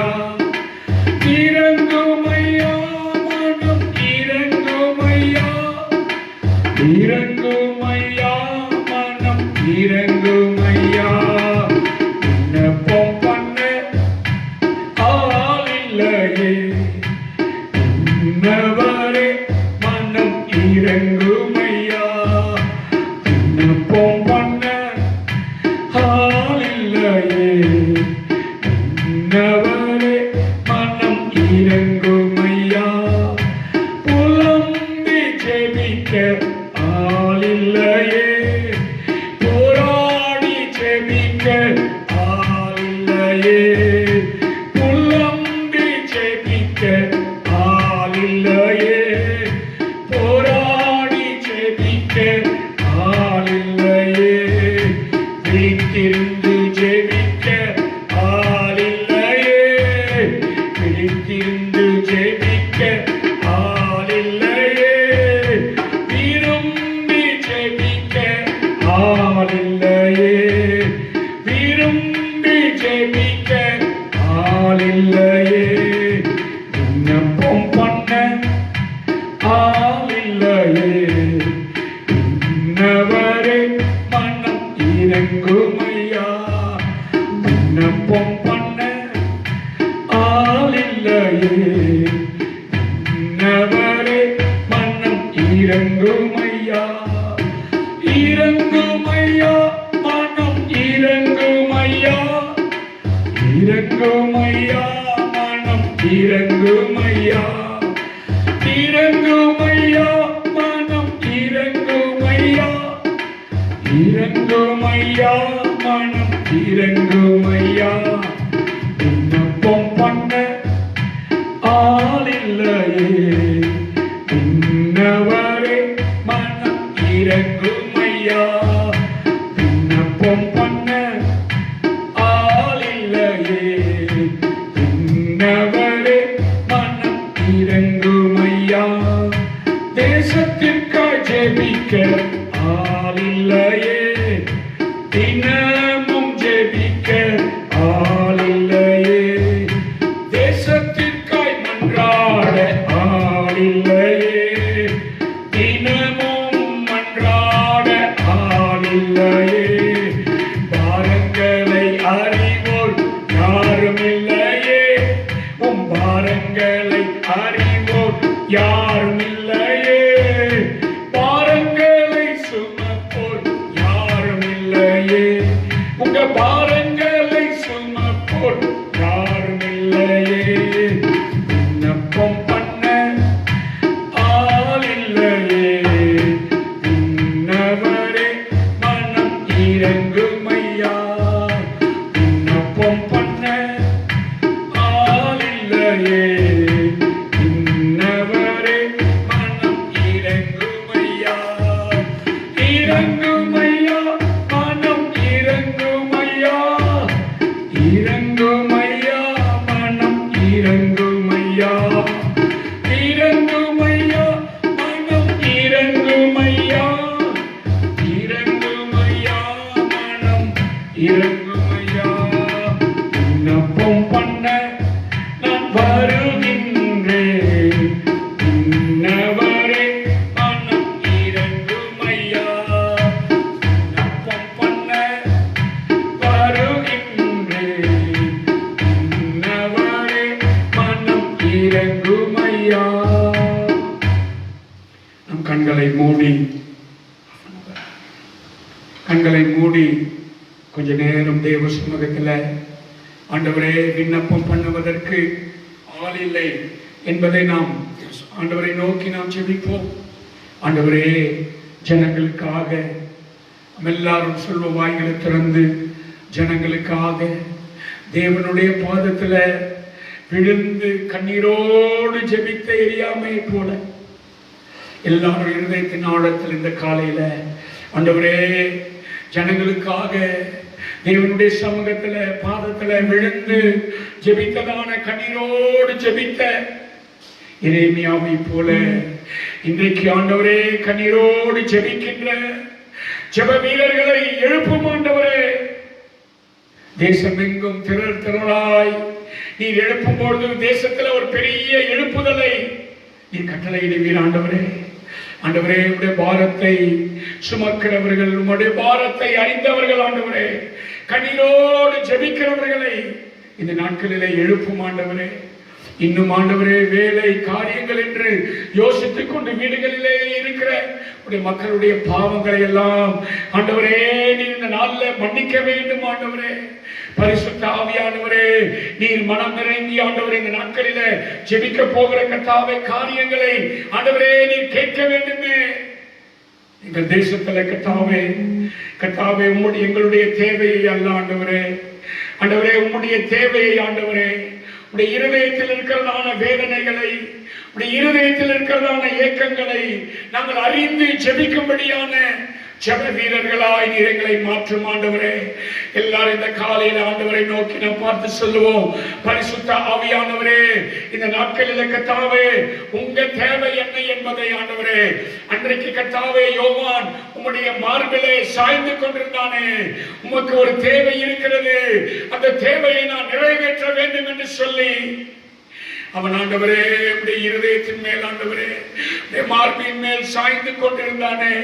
இறங்குமையா, மனம் இறங்குமையா, இறங்குமையா, மனம் இறங்குமையா. விண்ணப்பம் பண்ண ஆள் இல்லையே, விண்ணவரே மனம் இறங்குமையா. விண்ணப்பம் பண்ண ஆள் இல்லையே, விண்ணவரே மனம் இறங்குமையா. புலம்பி ஜெபிக்க ஆள் இல்லையே, போராடி ஜெபிக்க ஆள் இல்லையே, புலம்பி ஜெபிக்க ஆள் இல்லையே, போராடி ஜெபிக்க ஆள் இல்லையே, விழித்திருந்து ஜெபிக்க ஆள் இல்லையே, விழித்திருந்து ஜெபிக்க ஆள் இல்லையே, விரும்பி ஜெபிக்க ஆள் இல்லையே, விரும்பி ஜெபிக்க ஆள் இல்லையே. விண்ணப்பம் பண்ண ஆள் இல்லையே, விண்ணவரே மனம் இறங்குமையா. விண்ணப்பம் பண்ண ஆள் இல்லையே, விண்ணவரே மனம் இறங்குமையா. இறங்குமையா, மனம் இறங்குமையா, இறங்குமையா, மனம் இறங்குமையா, இறங்குமையா, மனம் இறங்குமையா, இறங்குமையா, மனம் இறங்குமையா. விண்ணப்பம் பண்ண ஆள் இல்லையே, விண்ணவரே மனம் இறங்குமையா. விண்ணப்பம் பண்ண ஆள் இல்லையே, விண்ணவரே மனம் இறங்குமையா. தேசத்திற்காய் ஜெபிக்க ஆள் இல்லையே, தினமும் ஜெபிக்க ஆள் இல்லையே, தேசத்திற்காய் மன்றாட ஆள் இல்லையே, தினமும் மன்றாட ஆள் இல்லையே, பாரங்களை அறிவோர் யாரும் இல்லையே, உம் பாரங்களை அறிவோர் யாரும் இல்லையே, பாரங்களை சுமப்போர் யாரும் இல்லையே, உங்க பாரங்களை சுமப்போர் யாரும் இல்லையே. விண்ணப்பம் பண்ண ஆள் இல்லையே, விண்ணவரே மனம் இறங்குமையா. விண்ணப்பம் பண்ண ஆள் இல்லையே, விண்ணவரே மனம் இறங்குமையா. இறங்குமையா, மனம் இறங்குமையா, இறங்குமையா, மனம் இறங்குமையா, இறங்குமையா, மனம் இறங்குமையா, இறங்குமையா, மனம் இறங்குமையா. விண்ணப்பம் பண்ண நான் வருகின்றேன், விண்ணவரே மனம் இறங்குமையா. விண்ணப்பம் பண்ண வருகின்றேன், விண்ணவரே மனம் இறங்குமையா. நம் கண்களை மூடி கொஞ்ச நேரம் தேவ சமூகத்தில் ஆண்டவரே விண்ணப்பம் பண்ணுவதற்கு ஆள் இல்லை என்பதை நாம் ஆண்டவரை நோக்கி நாம் ஜெபிப்போம். ஆண்டவரே ஜனங்களுக்காக எல்லாரும் சொல்வ வாய்களை திறந்து ஜனங்களுக்காக தேவனுடைய பாதத்தில் விழுந்து கண்ணீரோடு ஜெபித்த எரியாமை போல எல்லாரும் இருதயத்தின் ஆழத்தில் இந்த காலையில ஆண்டவரே ஜனங்களுக்காக தேவனுடைய சமூகத்துல பாதத்துல விழுந்து ஜெபித்ததான கண்ணீரோடு ஜெபித்த எரேமியாவை போல இன்றைக்கு ஆண்டவரே கண்ணீரோடு ஜெபிக்கின்ற ஜெப வீரர்களை எழுப்பும் ஆண்டவரே. தேசமெங்கும் திரளாய் நீர் எழுப்பும் பொழுது தேசத்துல ஒரு பெரிய எழுப்புதலை நீர் கட்டளையிடுவீர் ஆண்டவரே. ஆண்டவரே, உடைய பாரத்தை சுமக்கிறவர்கள், உம்முடைய பாரத்தை அறிந்தவர்கள் ஆண்டவரே, கண்ணீரோடு ஜெபிக்கிறவர்களை இந்த நாட்களிலே எழுப்பும் ஆண்டவரே. இன்னும் ஆண்டவரே, வேலை காரியங்கள் என்று யோசித்துக் கொண்டு வீடுகளிலே இருக்கிற உடைய மக்களுடைய பாவங்களை எல்லாம் ஆண்டவரே நீர் இந்த நாளில் மன்னிக்க வேண்டும் ஆண்டவரே. பரிசுத்த ஆவியானவரே, நீர் மனம் நிறைந்தி ஆண்டவரே இந்த நாட்களில ஜெபிக்க போகிற கர்த்தாவே காரியங்களை ஆண்டவரே நீர் கேட்க வேண்டுமே. எங்கள் தேசத்துல கர்த்தாவே உம்முடைய எங்களுடைய தேவையை அல்ல ஆண்டவரே. ஆண்டவரே, உம்முடைய தேவையை ஆண்டவரே, உடைய இருதயத்தில் இருக்கிறதான வேதனைகளை, உடைய இருதயத்தில் இருக்கிறதான ஏக்கங்களை நாங்கள் அறிந்து ஜெபிக்கும்படியான ஜெப வீரர்களாய் நீர் எங்களை மாற்றும் ஆண்டவரே. எல்லாரும் இந்த காலையில ஆண்டவரை நோக்கி நாம் பார்த்து சொல்லுவோம். பரிசுத்த ஆவியானவரே, இந்த நாட்களில் கர்த்தாவே உங்க தேவை என்ன என்பதை ஆண்டவரே, அன்றைக்கு கர்த்தாவே யோவான் உம்முடைய மார்பிலே சாய்ந்து கொண்டிருந்தானே, உமக்கு ஒரு தேவை இருக்கிறது, அந்த தேவையை நான் நிறைவேற்ற வேண்டும் என்று சொல்லி அவன் ஆண்டவரே உடைய இருதயத்தின் மேல் ஆண்டவரே மார்பின் மேல் சாய்ந்து கொண்டிருந்தானே.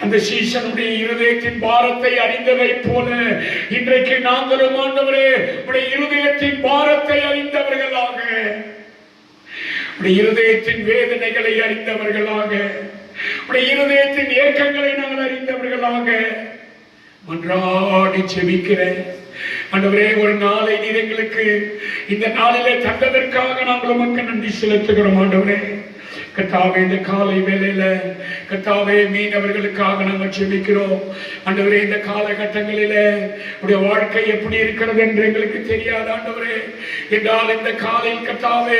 அந்த சீசனுடைய இருதயத்தின் பாரத்தை அறிந்ததை போல இன்றைக்கு நாங்களும் ஆண்டவரே உடைய இருதயத்தின் பாரத்தை அறிந்தவர்களாக, உடைய இருதயத்தின் வேதனைகளை அறிந்தவர்களாக, உடைய இருதயத்தின் ஏக்கங்களை நாங்கள் அறிந்தவர்களாக மன்றாடி செபிக்கிறேன் ஆண்டவரே. ஒரு நாளை நீர் எங்களுக்கு இந்த நாளிலே தந்ததற்காக நாங்கள் உமக்கு நன்றி செலுத்துகிறோம் ஆண்டவரே. கர்த்தாவே, இந்த காலை வேளையில கர்த்தாவே மீனவர்களுக்காக நாங்கள் ஜெபிக்கிறோம் ஆண்டவரே. இந்த காலகட்டங்களில உடைய வாழ்க்கை எப்படி இருக்கிறது என்று எங்களுக்கு தெரியாது ஆண்டவரே. என்றால் இந்த காலையில் கர்த்தாவே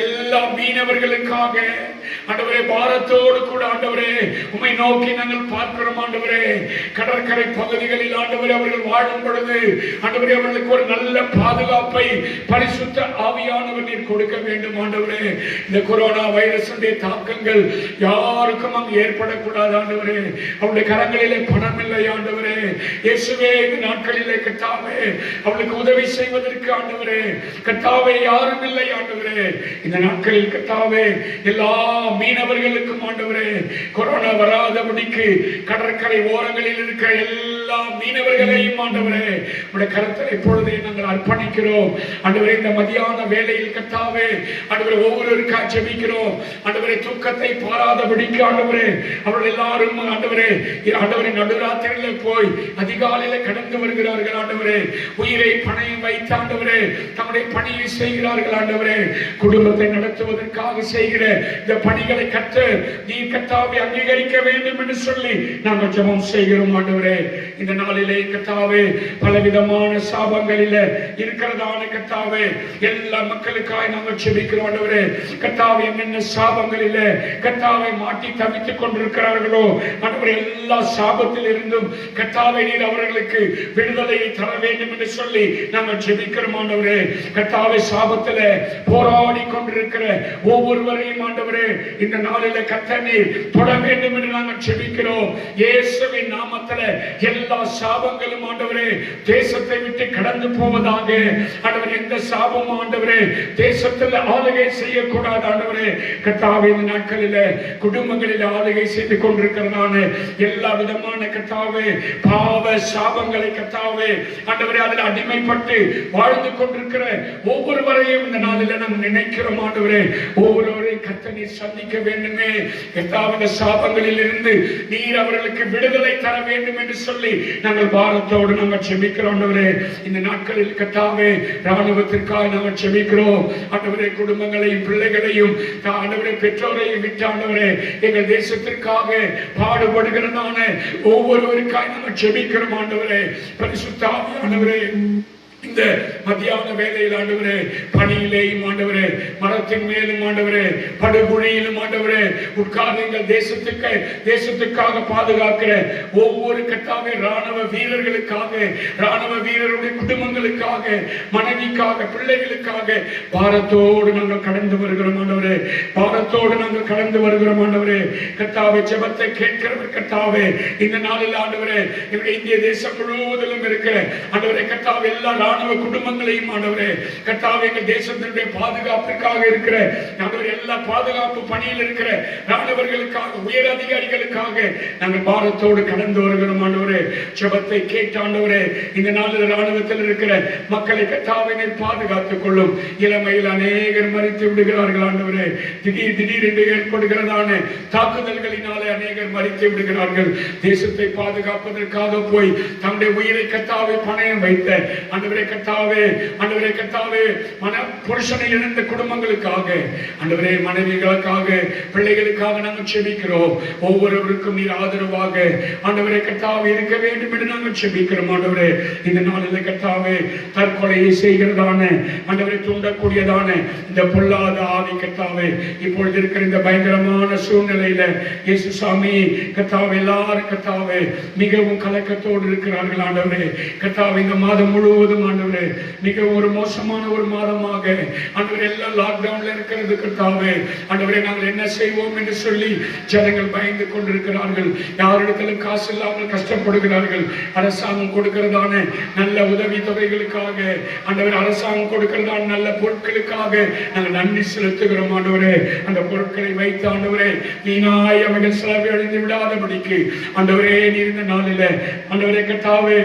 எல்லா மீனவர்களுக்காக ஆண்டவரே பாரத்தோடு கூட ஆண்டவரே உம்மை நோக்கி நாங்கள் பார்க்கிறோம் ஆண்டவரே. கடற்கரை பகுதிகளில் ஆண்டவரே அவர்கள் வாழும் பொழுது ஆண்டவரே அவர்களுக்கு ஒரு நல்ல பாதுகாப்பை பரிசுத்த ஆவியானவர் நீர் கொடுக்க வேண்டும் ஆண்டவரே. இந்த கொரோனா வைரஸுடைய தாக்கங்கள் யாருக்கும் அங்கு ஏற்படக்கூடாது ஆண்டவரே. அவருடைய கரங்களிலே பணம் இல்லை ஆண்டவரே. இயேசுவே, இந்த நாட்களிலே கர்த்தாவே அவளுக்கு உதவி செய்வதற்கு ஆண்டவரே கர்த்தாவே யாரும் இல்லை ஆண்டவரே. இந்த நாட்களில் கர்த்தாவே எல்லா மீனவர்களுக்கும் ஆண்டவரே கொரோனா வராதபடிக்கு கடற்கரை ஓரங்களில் இருக்கிற எல்லா மீனவர்களையும் ஆண்டவரே உடைய கரத்தில் இப்பொழுதே நாங்கள் அர்ப்பணிக்கிறோம் ஆண்டவரே. இந்த மதியான வேளையில் கர்த்தாவே ஆண்டவரே ஒவ்வொருவருக்கா ஜெபிக்கிறோம் ஆண்டவரே. தூக்கத்தை பாராதபடிக்கு ஆண்டவரே அவர்கள் எல்லாரும் ஆண்டவரே நடுராத்திரியில போய் அதிகாலையில கடந்து வருகிறார்கள் ஆண்டவரே. உயிரை பணையம் வைத்து ஆண்டவரே தம்முடைய பணியை செய்கிறார்கள் ஆண்டவரே. குடும்பத்தை நடத்துவதற்காக செய்கிற இந்த பணிகளை கற்று நீ கர்த்தாவே அங்கீகரிக்க வேண்டும் என்று சொல்லி நாங்கள் ஜெபம் செய்கிறோம் ஆண்டவரே. இந்த நாளிலே கர்த்தாவே பலவிதமான சாபங்களில இருக்கிறதான கர்த்தாவே எல்லா மக்களுக்காக நாங்கள் ஜெபிக்கிறோம் ஆண்டவரே. கர்த்தாவே என்னென்ன சாபங்களில கர்த்தாவை மாட்டி தவித்துக் கொண்டிருக்கிறார்களோ ஆண்டவரே எல்லா சாபத்தில் இருந்தும் கர்த்தாவே நீர் அவர்களுக்கு விடுதலையை தர வேண்டும் என்று சொல்லி நாங்கள் ஜெபிக்கிறோம் ஆண்டவரே. கர்த்தாவே சாபத்தில போராடி கொண்டிருக்கிற ஒவ்வொருவரையும் ஆண்டவரே இந்த நாளில கர்த்தர் நீர் தொட வேண்டும் என்று நாங்கள் ஜெபிக்கிறோம். இயேசுவின் நாமத்தில எல்லா சாபங்களும் ஆண்டவரே தேசத்தை விட்டு கடந்து போவதாக. ஆண்டவரே எந்த சாபம் ஆண்டவரே தேசத்தில் ஆளுகை செய்யக்கூடாது ஆண்டவரே. கர்த்தாவே இந்த நாட்களில குடும்பங்களில் ஆளுகை செய்து கொண்டிருக்கிறதான எல்லா விதமான கர்த்தாவே பாவ சாபங்களை கர்த்தாவே ஆண்டவரே அதில் அடிமைப்பட்டு வாழ்ந்து கொண்டிருக்கிற ஒவ்வொருவரையும் இந்த நாளில நாம் நினைக்கிறோம் ஆண்டவரே. ஒவ்வொருவரையும் கர்த்தர் நீர் சந்திக்க வேண்டுமே. கர்த்தாவே சாபங்களில் இருந்து நீர் அவர்களுக்கு விடுதலை தர வேண்டும் என்று சொல்லி நாங்கள் பாரத்தோடு நாங்கள் ஜெபிக்கிறோம் ஆண்டவரே. இந்த நாட்களில் கர்த்தாவே ராணுவத்திற்காக நாங்கள் ஜெபிக்கிறோம் ஆண்டவரே. குடும்பங்களையும் பிள்ளைகளையும் ஆண்டவரே பெற்றோரையும் விட்டு ஆண்டவரே எங்கள் தேசத்திற்காக பாடுபடுகிறதான ஒவ்வொருவருக்காக நாங்கள் ஜெபிக்கிறோம் ஆண்டவரே. பரிசுத்த ஆவியானவரே இந்த மத்தியான வேளையில் ஆண்டவரே, பணியிலேயும் ஆண்டவரே, மரத்தின் மேலும் ஆண்டவரே, படுகுழியிலும் ஆண்டவரே உட்கார்ந்து எங்கள் தேசத்துக்காக பாதுகாக்கிற ஒவ்வொரு கர்த்தாவே ராணுவ வீரர்களுக்காக, ராணுவ வீரருடைய குடும்பங்களுக்காக, மனைவிக்காக, பிள்ளைகளுக்காக பாரத்தோடு நாங்கள் கடந்து வருகிறோம் ஆண்டவரே. பாரத்தோடு நாங்கள் கடந்து வருகிறோம் ஆண்டவரே. கர்த்தாவே, ஜெபத்தை கேட்கிறவர் கர்த்தாவே, இந்த நாளில் ஆண்டவரே எங்களுடைய இந்திய தேசம் முழுவதிலும் இருக்கிற ஆண்டவரே கர்த்தாவே எல்லா ராணுவ குடும்பங்களையும் ஆண்டவரே கர்த்தாவே எங்கள் தேசத்தினுடைய பாதுகாப்பிற்காக இருக்கிற ஆண்டவரே எல்லா பாதுகாப்பு பணியில் இருக்கிற ராணுவர்களுக்காக, உயர் அதிகாரிகளுக்காக நாங்கள் பாரத்தோடு கடந்து வருகிறோம் ஆண்டவரே. ஜெபத்தை கேட்ட ஆண்டவரே, இந்த நாளில் ராணுவத்தில் இருக்கிற மக்களை கர்த்தாவே நீர் பாதுகாத்துக் கொள்ளும். இளமையில் அநேகர் மரித்து விடுகிறார்கள் ஆண்டவரே. திடீர் என்று ஏற்படுகிறதான தாக்குதல்களினாலே அநேகர் மரித்து விடுகிறார்கள். தேசத்தை பாதுகாப்பதற்காக போய் தங்களுடைய உயிரை கர்த்தாவே பணயம் வைத்த ஆண்டவரே கர்த்தாவே மன புருஷனை இழந்த குடும்பங்களுக்காக ஆண்டவரே, மனைவிகளுக்காக, பிள்ளைகளுக்காக நாங்கள் செபிக்கிறோம். ஒவ்வொருவருக்கும் நீர் ஆதரவாக ஆண்டவரே கர்த்தாவே இருக்க வேண்டும் என்று நாங்கள் செபிக்கிறோம் ஆண்டவரே. இந்த நாளில் கர்த்தாவே தற்கொலையை செய்கிறதான ஆண்டவரை தூண்டக்கூடியதான இந்த பொல்லாத ஆவி கர்த்தாவே இப்பொழுது இருக்கிற இந்த பயங்கரமான சூழ்நிலையில இயேசு சாமி கர்த்தாவே எல்லாரும் கர்த்தாவே மிகவும் கலக்கத்தோடு இருக்கிறார்கள் ஆண்டவரே. கர்த்தாவே இந்த மாதம் முழுவதும் ஆண்டவரே மிகவும் ஒரு மோசமான ஒரு மாதமாக ஆண்டவரே எல்லாம் லாக்டவுன்ல இருக்கிறது கர்த்தாவே. ஆண்டவரே நாங்கள் என்ன செய்வோம் என்று சொல்லி ஜனங்கள் பயந்து கொண்டிருக்கிறார்கள். யாரிடத்திலும் காசு இல்லாமல் கஷ்டப்படுகிறார்கள். அரசாங்கம் கொடுக்கிறதான நல்ல உதவி தொகைகளுக்காக ஆண்டவரே, அரசாங்கம் கொடுக்கிறதான நல்ல பொருட்களுக்காக நாங்கள் நன்றி செலுத்துகிறோம் ஆண்டவரே. அந்த பொருட்களை வைத்து ஆண்டவரே வீணாய் அவைகள் செலவழிந்து விடாதபடிக்கு ஆண்டவரே நீர் இந்த நாளில ஆண்டவரே கர்த்தாவே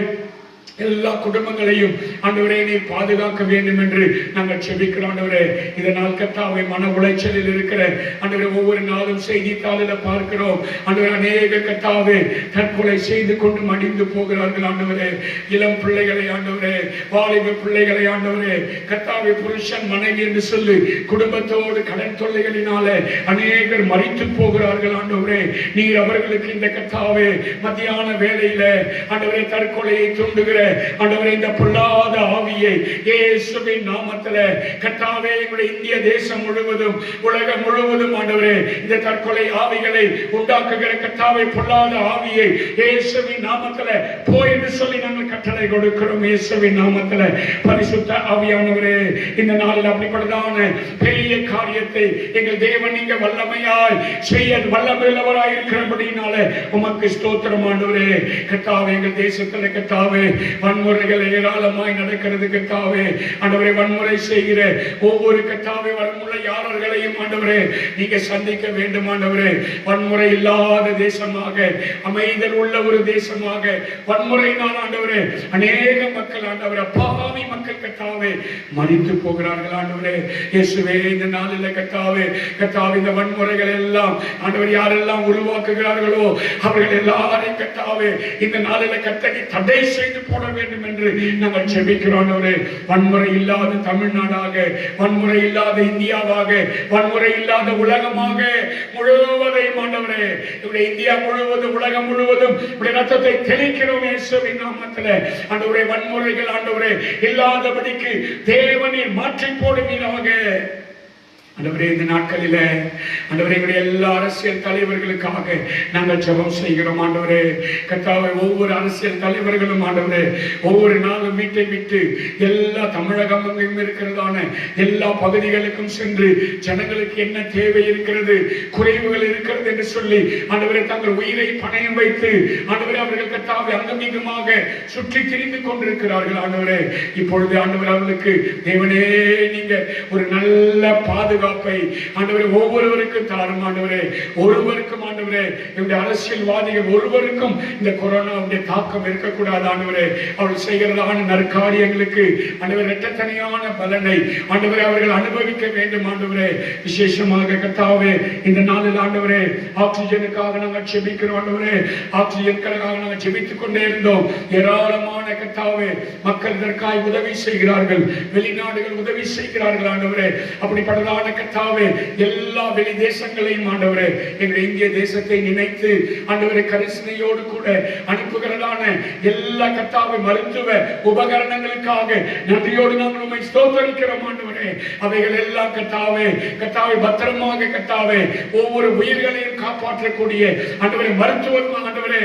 எல்லா குடும்பங்களையும் ஆண்டவரே நீர் பாதுகாக்க வேண்டும் என்று நாங்கள் செபிக்கிறோம் ஆண்டவரே. இதனால் கர்த்தாவே மன உளைச்சலில் இருக்கிற ஆண்டவரே ஒவ்வொரு நாளும் செய்தித்தாளில் பார்க்கிறோம் ஆண்டவரே அநேக கர்த்தாவே தற்கொலை செய்து கொண்டு மடிந்து போகிறார்கள் ஆண்டவரே. இளம் பிள்ளைகளை ஆண்டவரே, வாலிப பிள்ளைகளை ஆண்டவரே கர்த்தாவே புருஷன் மனைவி என்று சொல்லி குடும்பத்தோடு கடன் தொல்லைகளினால அநேகர் மரித்து போகிறார்கள் ஆண்டவரே. நீர் அவர்களுக்கு இந்த கர்த்தாவே மத்தியான வேளையில ஆண்டவரே தற்கொலையை தூண்டுகிற ஆண்டவரே இந்த பொல்லாத ஆவியை இயேசுவின் நாமத்திலே கர்த்தாவே எங்களுடைய இந்திய தேசம் முழுவதும், உலகம் முழுவதும் ஆண்டவரே இந்த தற்கொலை ஆவிகளை உண்டாக்குகிற கர்த்தாவே பொல்லாத ஆவியை இயேசுவின் நாமத்திலே போய் என்று சொல்லி நாங்கள் கட்டளை கொடுக்கிறோம். இயேசுவின் நாமத்திலே பரிசுத்த ஆவியானவரே இந்த நாளில் அப்படிப்பட்டதான பெரிய காரியத்தை எங்கள் தேவன் நீங்க வல்லமையாய் செய்ய வல்லமையுள்ளவராய் இருக்கிறபடினால உமக்கு ஸ்தோத்திரம் ஆண்டவரே. கர்த்தாவே எங்கள் தேசத்தில் கர்த்தாவே வன்முறைகள் ஏராளமாய் நடக்கிறது கர்த்தாவே. ஆண்டவரே வன்முறை செய்கிற ஒவ்வொரு கர்த்தாவே வன்முறையாளர்களையும் ஆண்டவரே நீங்க சந்திக்க வேண்டும் ஆண்டவரே. வன்முறை இல்லாத தேசமாக, அமைதல் உள்ள ஒரு தேசமாக, வன்முறையினால் ஆண்டவரே அநேக மக்கள் ஆண்டவரே பாவி மக்கள் கர்த்தாவே மரித்து போகிறார்கள் ஆண்டவரே. இயேசுவே இந்த நாளில் கர்த்தாவே இந்த வன்முறைகள் எல்லாம் ஆண்டவர் யாரெல்லாம் உருவாக்குகிறார்களோ அவர்கள் எல்லாரையும் கர்த்தாவே இந்த நாளில் கர்த்தரை தடை செய்து போட வேண்டும் என்று நாங்கள் ஜெபிக்கிறோம் ஆண்டவரே. வன்முறை இல்லாத தமிழ்நாடாக, வன்முறை இல்லாத இந்தியாவாக, வன்முறை இல்லாத உலகமாக முழுவதையும் ஆண்டவரே இந்தியா முழுவதும், உலகம் முழுவதும் ரத்தத்தை தெளிக்கிறோம் இயேசுவின் நாமத்திலே. ஆண்டவரே வன்முறைகள் ஆண்டவரே இல்லாதபடிக்கு தேவனின் மாற்றி போடுவீராக. ஆண்டவரே இந்த நாட்களில ஆண்டவரே எல்லா அரசியல் தலைவர்களுக்காக நாங்கள் ஜெபம் செய்கிறோம் ஆண்டவரே. கர்த்தாவே ஒவ்வொரு அரசியல் தலைவர்களும் ஆண்டவரே ஒவ்வொரு நாளும் வீட்டை விட்டு எல்லா தமிழகம் இருக்கிறதான எல்லா பகுதிகளுக்கும் சென்று ஜனங்களுக்கு என்ன தேவை இருக்கிறது, குறைவுகள் இருக்கிறது என்று சொல்லி ஆண்டவரே தங்கள் உயிரை பணயம் வைத்து ஆண்டவரே அவர்கள் கர்த்தாவே அங்கமிகமாக சுற்றி திரிந்து கொண்டிருக்கிறார்கள் ஆண்டவரே. இப்பொழுது ஆண்டவரே அவர்களுக்கு தேவனே நீங்க ஒரு நல்ல பாதுகாப்பு ஆண்டவரே ஒவ்வொருவருக்கும் தாரும் ஆண்டவரே. ஒருவருக்கும் ஆண்டவரே இந்த அரசியல்வாதிகள் ஒருவருக்கும் இந்த கொரோனாவுடைய தாக்கம் இருக்கக்கூடாது ஆண்டவரே. அவர்கள் செய்கிறதான நற்காரியங்களுக்கு ஆண்டவரே இரட்டத்தனியான பலனை ஆண்டவரே அவர்கள் அனுபவிக்க வேண்டும் ஆண்டவரே. விசேஷமாக கர்த்தாவே இந்த நாளில் ஆண்டவரே ஆக்சிஜனுக்காக நாங்கள் ஜெபிக்கிறோம் ஆண்டவரே. ஆக்சிஜனுக்காக நாங்கள் ஜெபித்துக் கொண்டே இருந்தோம். ஏராளமான கர்த்தாவே மக்கள் இதற்காக உதவி செய்கிறார்கள், வெளிநாடுகள் உதவி செய்கிறார்கள் ஆண்டவரே. அப்படிப்பட்டதான கர்த்தாவே எல்லா வெளி தேசங்களையும் ஆண்டவரே எங்களுடைய இந்திய தேசத்தை நினைத்து ஆண்டவரே கரிசனையோடு கூட அனுப்புகிறதான எல்லா கர்த்தாவே மருத்துவ உபகரணங்களுக்காக நன்றியோடு நாங்கள் உம்மை ஸ்தோத்திரிக்கிறோம் ஆண்டவரே. அவைகள் எல்லாம் கர்த்தாவே பத்திரமாக கர்த்தாவே ஒவ்வொரு உயிர்களையும் காப்பாற்றக்கூடிய ஆண்டவரே மருத்துவம் ஆண்டவரே